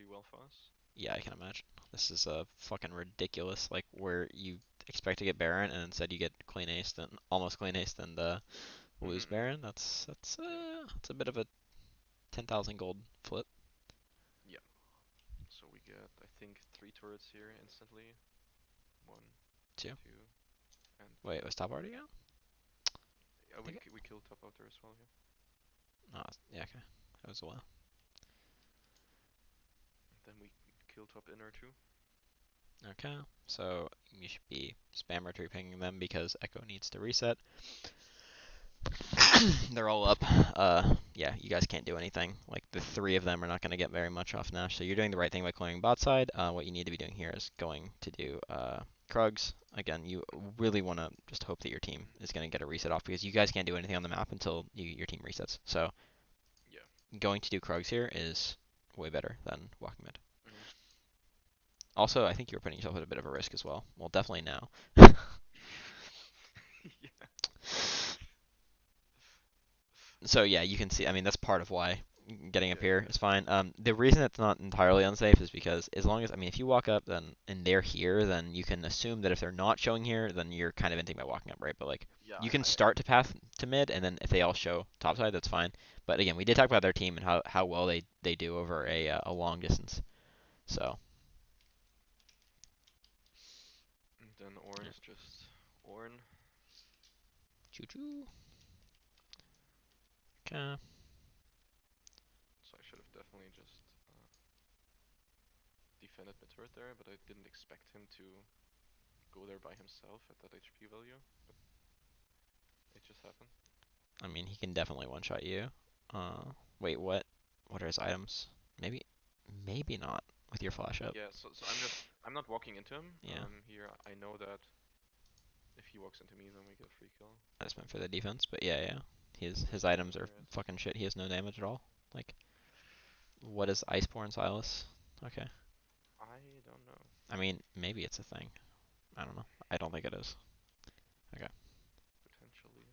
well for us. yeah, I can imagine. This is fucking ridiculous. Like where you expect to get Baron and instead you get clean aced and almost clean aced and lose Mhm. Mhm. Baron. That's Yeah. that's a bit of a 10,000 gold flip. Yeah. So we get, I think, three turrets here instantly. One, Two. two, and Wait, three. was top already out? Yeah, I think it. we killed top out there as well here. Oh, yeah, okay. That was a while. Then we kill top inner too. Okay, so you should be spam retreat pinging them because Echo needs to reset. They're all up. Yeah, you guys can't do anything. Like the three of them are not going to get very much off Nash. So you're doing the right thing by clearing bot side. What you need to be doing here is going to do Krugs. Again, you really want to just hope that your team Mhm. is going to get a reset off because you guys can't do anything on the map until your team resets. So Yeah. going to do Krugs here is way better than walking mid. Mhm. Also, I think you're putting yourself at a bit of a risk as well. Well, definitely now. Yeah. So yeah, you can see. I mean, that's part of why getting up Yeah. here Yeah. is fine. The reason it's not entirely unsafe is because as long as I mean, if you walk up then and they're here, then you can assume that if they're not showing here, then you're kind of inting by walking up, right? But like, Yeah. you can start to path to mid, and then if they all show topside, that's fine. But again, we did talk about their team and how well they do over a long distance. So And then Orn's just Orn. choo choo. Okay. So I should have definitely just defended my turret there, but I didn't expect him to go there by himself at that HP value. But it just happened. I mean, he can definitely one shot you. Uh, wait, what? What are his items? Maybe, maybe not with your flash up. Yeah. So I'm not walking into him. Yeah. Here I know that if he walks into me, then we get a free kill. I just meant for the defense, but yeah, yeah. His So I items know are where it's. fucking shit. He has no damage at all. Like, what is Iceborne Silas? Okay. I don't know. I mean, maybe it's a thing. I don't know. I don't think it is. Okay. Potentially.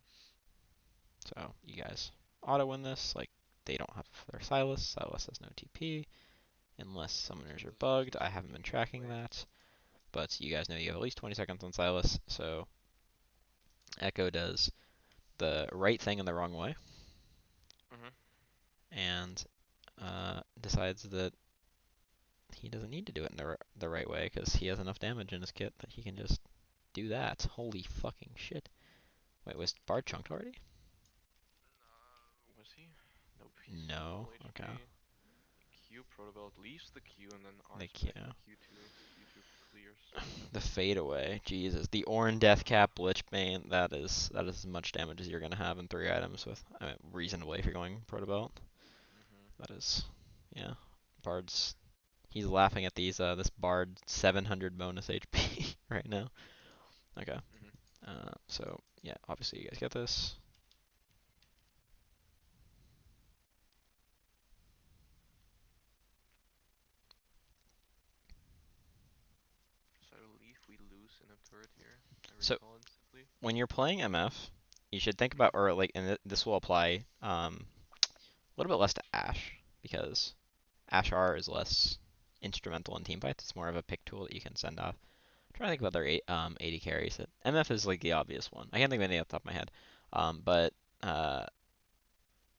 So you guys auto win this. Like, they don't have their Silas. Silas has no TP unless summoners So are this is bugged. just I a haven't been TP tracking play. that, but you guys know you have at least 20 seconds on Silas. So Echo does the right thing in the wrong way Mhm. and decides that he doesn't need to do it in the right way because he has enough damage in his kit that he can just do that. Holy fucking shit. Wait, was Bard chunked already? Was he? Nope. He's No. full Okay. HP. Q Protobelt leaves the Q and then R's Like, back yeah. and Q2 clears. Yeah. The fade away. Jesus. The Ornn Death Cap Lichbane, that is as much damage as you're gonna have in three items with reasonably if you're going Proto Belt. Mhm. That is yeah. Bard's he's laughing at this Bard 700 bonus HP right now. Okay. Mhm. So yeah, obviously you guys get this. So I believe we lose in a turret here. I So recall instantly. when you're playing MF, you should think about, Mhm. or like, and this will apply a little bit less to Ashe because Ashe R is less instrumental in team fights. It's more of a pick tool that you can send off. I'm trying to think of other AD carries. That MF is like the obvious one. I can't think of any off the top of my head. But uh,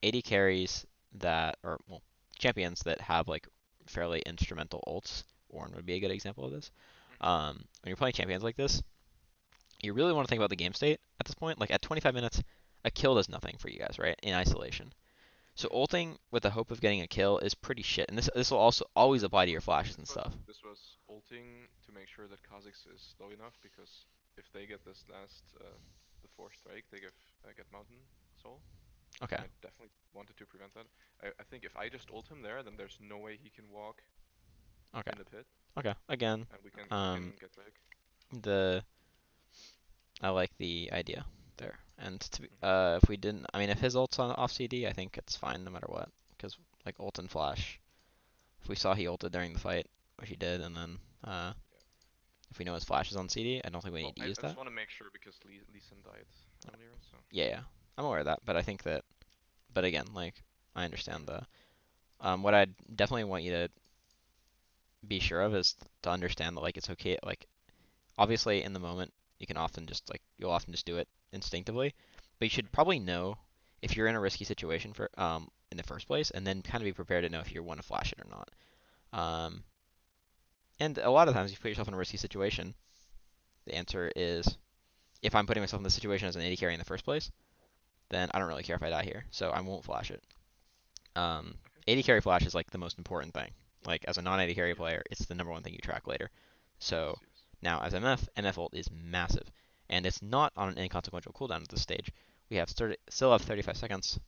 AD carries that, or well, champions that have like fairly instrumental ults. Ornn would be a good example of this. Mhm. When you're playing champions like this, you really want to think about the game state at this point. Like at 25 minutes, a kill does nothing for you guys, right? In isolation. So Mhm. ulting with the hope of getting a kill is pretty shit, and this will also always apply to your flashes and stuff. This was ulting to make sure that Kha'Zix is low enough because if they get this last the fourth strike, they get Mountain Soul, Okay, and I definitely wanted to prevent that. I think if I just ult him there, then there's no way he can walk okay, in the pit, okay. Again, and we can um, get back. the I like the idea. there. And Mhm. if we didn't, I mean, if his ult's on off CD, I think it's fine no matter what. Because like ult and flash, if we saw he ulted during the fight, which he did, and then Yeah. if we know his flash is on CD, I don't think we Well, need to I, use I that. just want to make sure because Lee Sin died earlier, so. Yeah, yeah, I'm aware of that, but I think that, but again, like I understand Mhm. the what I definitely want you to be sure of is to understand that like it's okay. Like obviously in the moment you can often just like you'll often just do it instinctively, but you should Mhm. probably know if you're in a risky situation for in the first place, and then kind of be prepared to know if you want to flash it or not. Um, and a lot of times you put yourself in a risky situation. The answer is if I'm putting myself in the situation as an AD carry in the first place, then I don't really care if I die here, so I won't flash it. Okay. AD carry flash is like the most important thing. Like as a non-AD carry Yeah. player, it's the number one thing you track later. Yes. So Yes. now as MF ult is massive, and it's not on an inconsequential cooldown at this stage. We have still have 35 seconds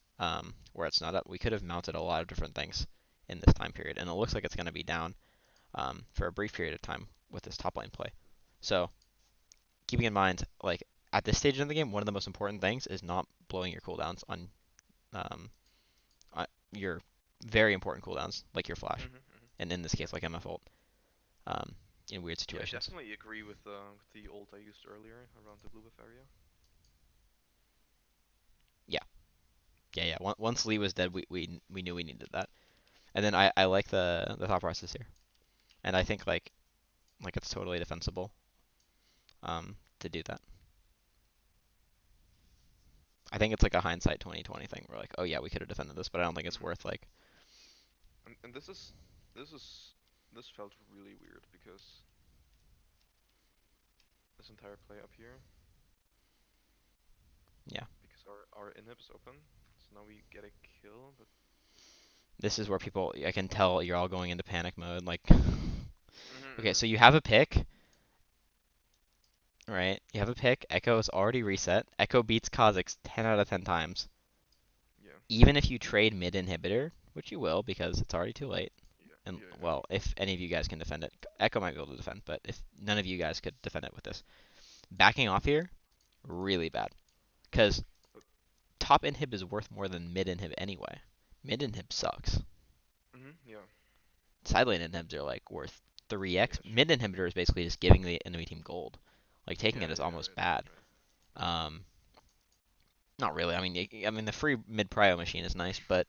where it's not up. We could have mounted a lot of different things in this time period, and it looks like it's going to be down for a brief period of time with this top lane play. So keeping in mind, like at this stage of the game, one of the most important things is not blowing your cooldowns um, on your very important cooldowns, like your flash, Mhm. Mhm. and in this Yeah. case, like MF ult, um, in weird Yeah. I situations. definitely agree with the ult I used earlier around the blue buff area. Yeah, yeah, yeah. Once Lee was dead, we knew we needed that, and then I like the thought process here, and I think like it's totally defensible to do that. I think it's like a hindsight 2020 thing. We're like, oh yeah, we could have defended this, but I don't think it's Mhm. worth like, And this is this felt really weird because this entire play up here yeah. because our inhib's open, so now we get a kill, but. This is where people I can tell you're all going into panic mode. Like, Mhm. okay, Mhm. so you have a pick, right? You have a pick. Echo is already reset. Echo beats Kha'Zix 10 out of 10 times. Yeah. Even if you trade mid inhibitor, which you will because it's already too late. Yeah. And Yeah. Yeah. well, if any of you guys can defend it, Echo might be able to defend, but if none of you guys could defend it with this, backing off here, really bad. Because But. top inhib is worth more than mid inhib anyway. Mid inhib sucks. Mhm. Yeah. Side lane inhibs are like worth 3x. Yeah. Mid True. inhibitor is basically just giving the enemy team gold. Like taking Yeah. it is Yeah. almost Right. bad. Right. Mhm. Um, Not really. I mean, I mean the free mid prio machine is nice, but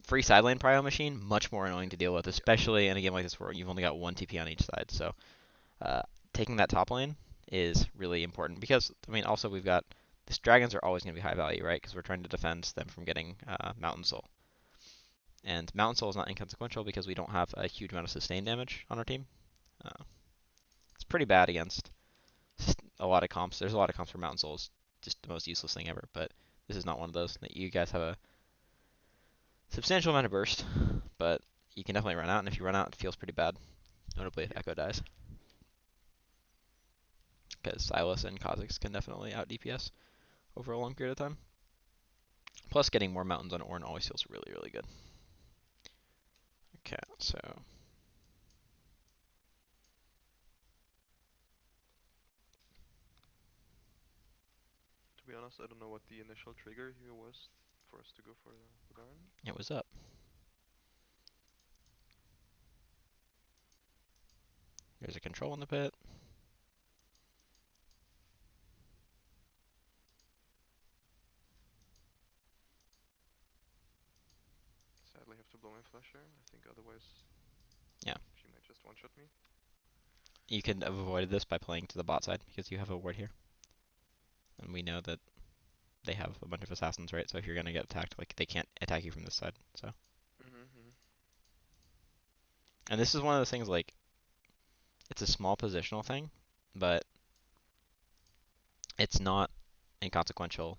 free side lane prio machine much more annoying to Yes. deal with, Yeah. especially in a game like this where you've only got one TP on each side. So uh, taking that top lane is really important because I mean also we've got these dragons are always going to be high value, right? Because we're trying to defend them from getting Mountain Soul, and Mountain Soul is not inconsequential because we don't have a huge amount of sustain damage on our team. Uh, it's pretty bad against a lot of comps. There's a lot of comps for Mountain Souls, just the most useless thing ever. But this is not one of those. That you guys have a substantial amount of burst, but you can definitely run out, and if you run out, it feels pretty bad, notably if Yep. Echo dies, because Silas and Kha'Zix can definitely out DPS over a long period of time. Plus, getting more mountains on Ornn always feels really, really good. Okay, so To be honest, I don't know what the initial trigger here was for us to go for the Baron. it was up. There's a control in the pit. Sadly, have to blow my flasher. I think otherwise Yeah, she might just one-shot me. you could have avoided this by playing to the bot side because you have a ward here, and we know that they have a bunch of assassins, right? So if you're gonna get attacked, like they can't attack you from this side. So, Mhm. Mhm. and this is one of those things like it's a small positional thing, but it's not inconsequential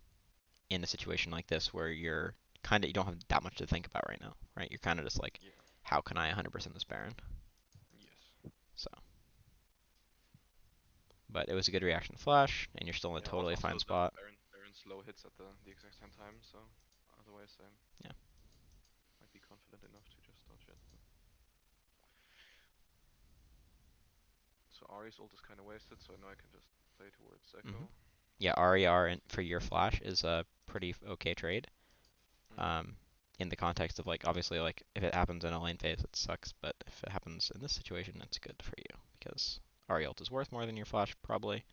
in a situation like this where you're kind of you don't have that much to think about right now, right? You're kind of just like, Yeah. how can I 100% this Baron? Yes. So, but it was a good reaction to Flash, and you're still in a Yeah. totally fine Also, the spot. Baron slow hits at the exact same time, so otherwise I Yeah. might be confident enough to just dodge it. But. So Ari's ult is kind of wasted, so I know I can just play towards hmm Echo. yeah, RER for your flash is a pretty okay trade. Mhm. Um, in the context of like obviously like if it happens in a lane phase, it sucks, but if it happens in this situation, it's good for you because RE ult is worth more than your flash probably,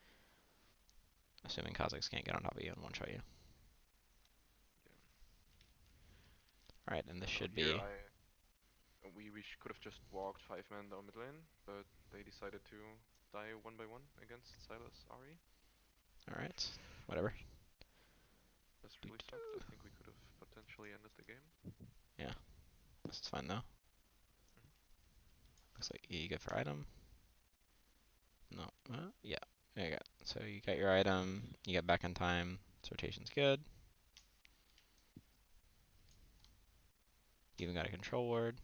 assuming Kazakhs can't get on top of you and one shot you. Yeah. All right, and this And now should here be I we could have just walked 5 man down mid lane, but they decided to die one by one against Silas Ari. all right. Whatever. This really sucked. I think we could have potentially ended the game. Yeah, this is fine though. Mhm. Looks like you good for item. No. Yeah. There you go. So you got your item. You got back in time. Sortation's good. You even got a control ward.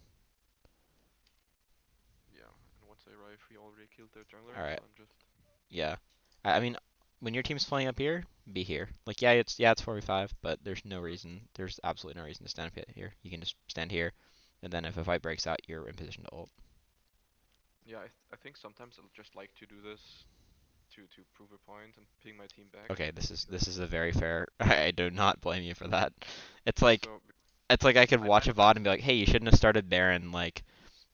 Yeah, and once I arrive, we already killed their jungler, All right. so I'm just. Yeah. I mean, when your team's playing up here, be here. Like, yeah, it's 4v5, but there's no Mhm. reason. There's absolutely no reason to stand up here. You can just stand here, and then if a fight breaks out, you're in position to ult. Yeah, I think sometimes I'll just like to do this to prove a point and ping my team back Okay, this is because this is a very fair. I do not blame you for that. It's like so it's like I could I watch a I'm VOD and be like, hey, you shouldn't have started Baron like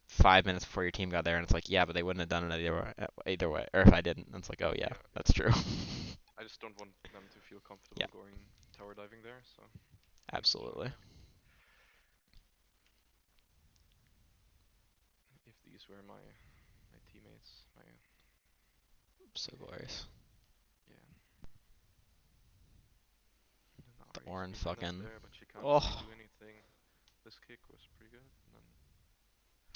5 minutes before your team got there, and it's like, yeah, but they wouldn't have done it either way. Or if I didn't, it's like, oh yeah, yeah that's true. I just don't want them to feel Yeah, comfortable going tower diving there, so makes it absolutely. fine. If these were my teammates, So glorious. yeah. And then The Ari's Orin behind us fucking there, but she can't really oh, do anything. This kick was pretty good, and then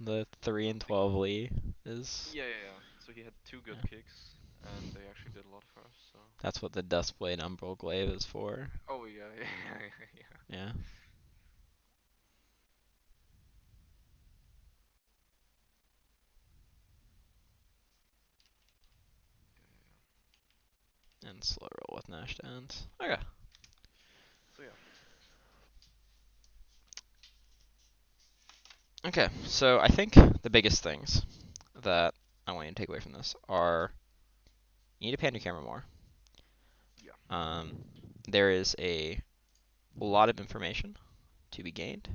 the 3 I and think 12 Lee is yeah. So he had two good yeah. kicks, and they actually did a lot for us. So That's what the Duskblade Umbral Glaive is for. oh yeah, yeah. Yeah. And slow roll with Nash downs. Okay. So yeah, Okay, so I think the biggest things that I want you to take away from this are you need to pan your camera more. yeah. Um, there is a lot of information to be gained.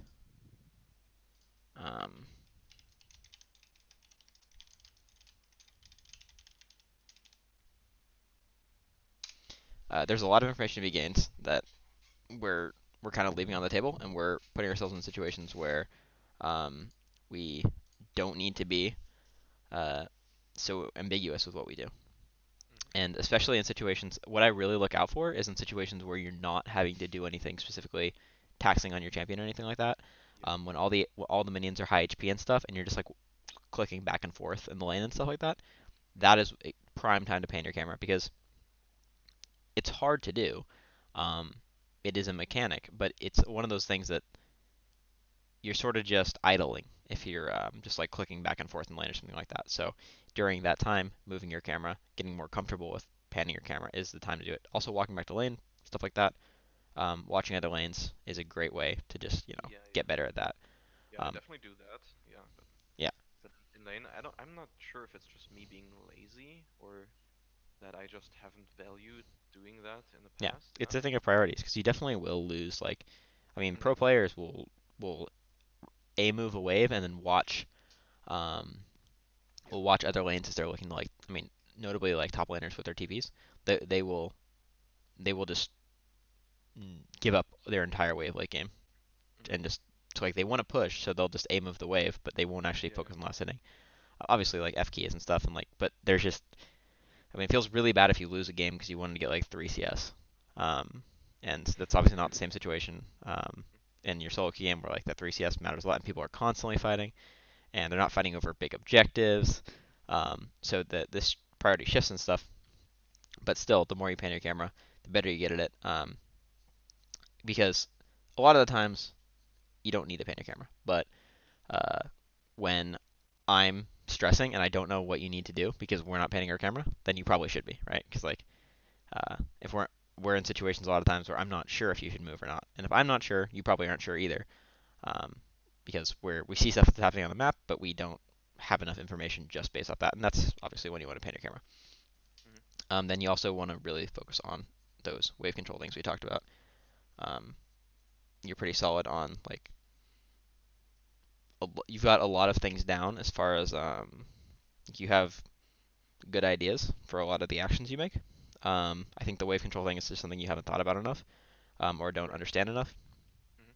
Um, there's a lot of information to be gained that we're we're kind of leaving on the table, and we're putting ourselves in situations where um, we don't need to be uh, so ambiguous with what we do. Mhm. And especially in situations, what I really look out for is in situations where you're not having to do anything specifically taxing on your champion or anything like that. Yep. When all the minions are high HP and stuff, and you're just like clicking back and forth in the lane and stuff like that, Mhm. that is a prime time to pan your camera because it's hard to do. Um, it is a mechanic, but it's one of those things that you're sort of just idling if you're just like clicking back and forth in lane or something like that. So during that time, moving your camera, getting more comfortable with panning your camera is the time to do it. Also, walking back to lane, stuff like that. Watching other lanes is a great way to just Yeah. get better at that. Yeah, I Um, definitely do that. Yeah, yeah, but in lane, I'm not sure if it's just me being lazy or that I just haven't valued doing that in the yeah, past it's enough. a thing of priorities because you definitely will lose. Like, I mean, pro Mhm. players will a move a wave and then um, Yep. will watch other lanes as they're looking to like. I mean, notably like top laners with their TPs. They will just give up their entire wave late game Mhm. and just so like they want to push, so they'll just aim of the wave, but they won't actually Yeah. focus on last hitting. Obviously, like F keys and stuff, and like, but there's just, I mean, it feels really bad if you lose a game because you wanted to get like 3 CS, um, and that's obviously not the same situation in your solo queue game where like that 3 CS matters a lot, and people are constantly fighting, and they're not fighting over big objectives, so that this priority shifts and stuff. But still, the more you pan your camera, the better you get at it, because a lot of the times you don't need to pan your camera, but uh, when I'm stressing and I don't know what you need to do because we're not panning our camera, then you probably should be, right? Because like if we're in situations a lot of times where I'm not sure if you should move or not, and if I'm not sure, you probably aren't sure either, um, because we see stuff that's happening on the map, but we don't have enough information just based off that, and that's obviously when you want to pan your camera. Mhm. Then you also want to really focus on those wave control things we talked about. Um, you're pretty solid on like you've got a lot of things down as far as you have good ideas for a lot of the actions you make. I think the wave control thing is just something you haven't thought about enough or don't Right. understand enough. Mhm.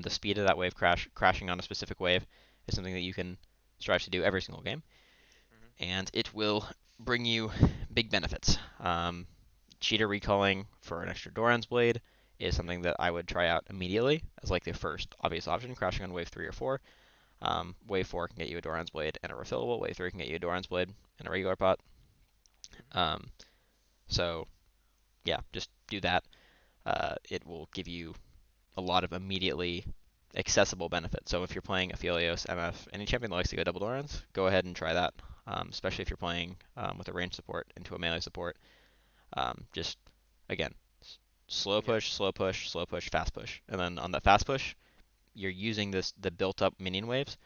The speed of that wave crashing on a specific wave is something that you can strive to do every single game, Mhm. and it will bring you big benefits. Cheater recalling for an extra Doran's Blade is something that I would try out immediately as like the first obvious option, crashing on wave 3 or 4. Wave 4 can get you a Doran's Blade and a refillable. Wave 3 can get you a Doran's Blade and a regular pot. Mhm. Um, so, yeah, just do that. It will give you a lot of immediately accessible benefits. So if you're playing Aphelios, MF, any champion that likes to go double Dorans, go ahead and try that. Especially if you're playing with a range support into a melee support. Just again, slow Yeah. push, slow push, slow push, fast push, and then on that fast push, you're using the built-up minion waves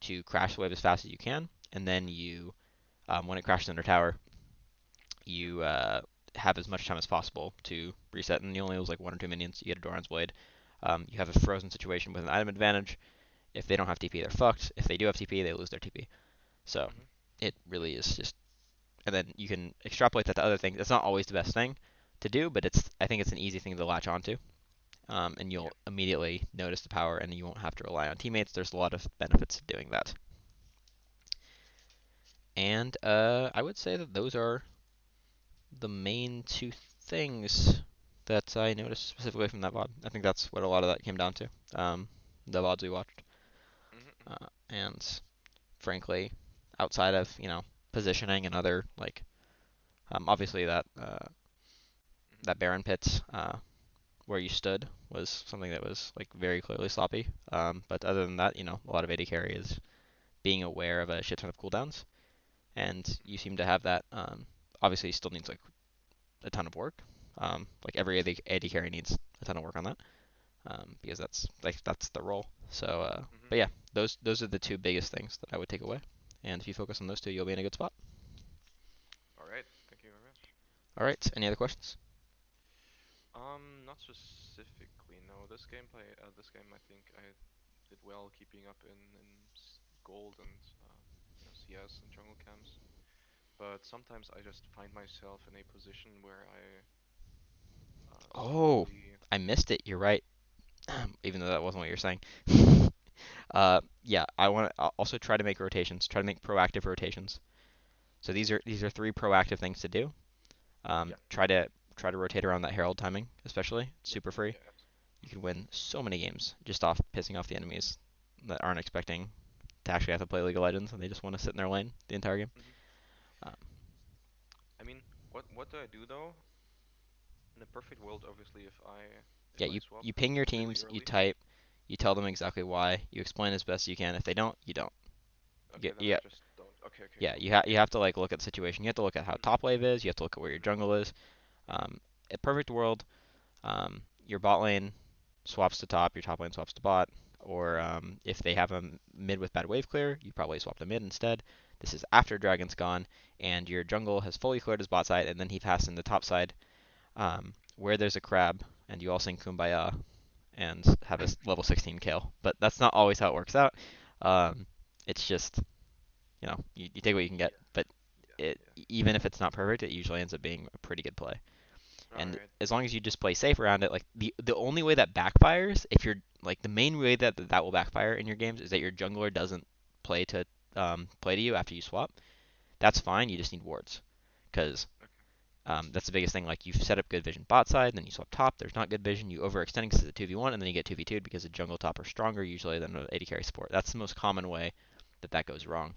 to crash the wave as fast as you can, and then you when it crashes under tower, Yep. you have as much time as possible to reset, and you only lose like 1 or 2 minions. You get a Doran's Blade. You have a frozen situation with an item advantage. If they don't have TP, they're fucked. If they do have TP, they lose their TP. So Mhm. it really is just, and then you can extrapolate that to other things. It's not always the best thing to do, but I think it's an easy thing to latch onto, and Yeah. you'll immediately notice the power, and you won't have to rely on teammates. There's a lot of benefits to doing that, and I would say that those are the main two things that I noticed specifically from that VOD. I think that's what a lot of that came down to. The VODs we watched, Mhm. Mhm. and frankly, outside of positioning and other like obviously Mhm. that Baron pit where you stood was something that was like very clearly sloppy. But other than that, a lot of AD carry is being aware of a shit ton of cooldowns, and you seem to have that. Obviously, still needs like a ton of work. Like every AD carry needs a ton of work on that, because that's the role. So, Mhm. but yeah, those are the two biggest things that I would take away. And if you focus on those two, you'll be in a good spot. All right. Thank you very much. All right. Any other questions? Not specifically. No. This game, I think I did well keeping up in gold and CS and jungle camps. But sometimes I just find myself in a position where I Oh, slowly. I missed it. You're right. Even though that wasn't what you're saying. Yeah, I want to also try to make rotations. Try to make proactive rotations. So these are three proactive things to do. Yeah. Try to rotate around that herald timing, especially. It's Yep. super free. Yeah. You can win so many games just off pissing off the enemies that aren't expecting to actually have to play League of Legends and they just want to sit in their lane the entire game. Mhm. Um, I mean, what do I do though? In a perfect world, obviously, if yeah, I you swap you ping your really teams, you early. type, you tell them exactly why, you explain as best you can. If they don't, you don't. Okay, then I Yeah, just don't. Okay, okay, yeah, cool. you have to like look at the situation. You have to look at how Mhm. top wave is. You have to look at where your Mhm. jungle is. A perfect world, your bot lane swaps to top, your top lane swaps to bot, or Mhm. if they have a mid with bad wave clear, you probably swap to mid instead. This is after Dragon's gone, and your jungle has fully cleared his bot side, and then he passed in the top side, where there's a crab, and you all sing Kumbaya and have a level 16 kill. But that's not always how it works out. Um, it's just, you take what you can get, Yeah. but Yeah. it Yeah. even if it's not perfect, it usually ends up being a pretty good play. All And right. as long as you just play safe around it, like the only way that backfires, if you're like the main way that will backfire in your games is that your jungler doesn't play to you after you swap. That's fine. You just need wards, because Okay. that's the biggest thing. Like you've set up good vision bot side, and then you swap top. There's not good vision. You overextend because it's a 2v1, and then you get 2v2'd because the jungle top are stronger usually than an AD carry support. That's the most common way that goes Mhm. wrong.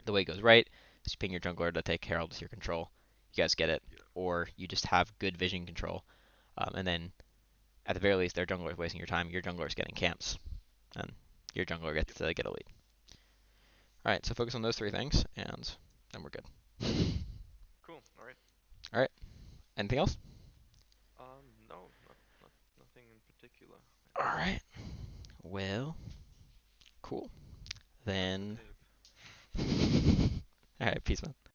The way it goes right is you ping your jungler to take Herald with your control. You guys get it, Yeah. or you just have good vision control, and then at the very least, their jungler is wasting your time. Your jungler is getting camps, and your jungler gets Yep. to get a lead. All right, so focus on those three things, and then we're good. Cool. All right. All right, anything else? No, not nothing in particular. I All think. right, well, cool. Cut the Then, tape. all right, peace, man.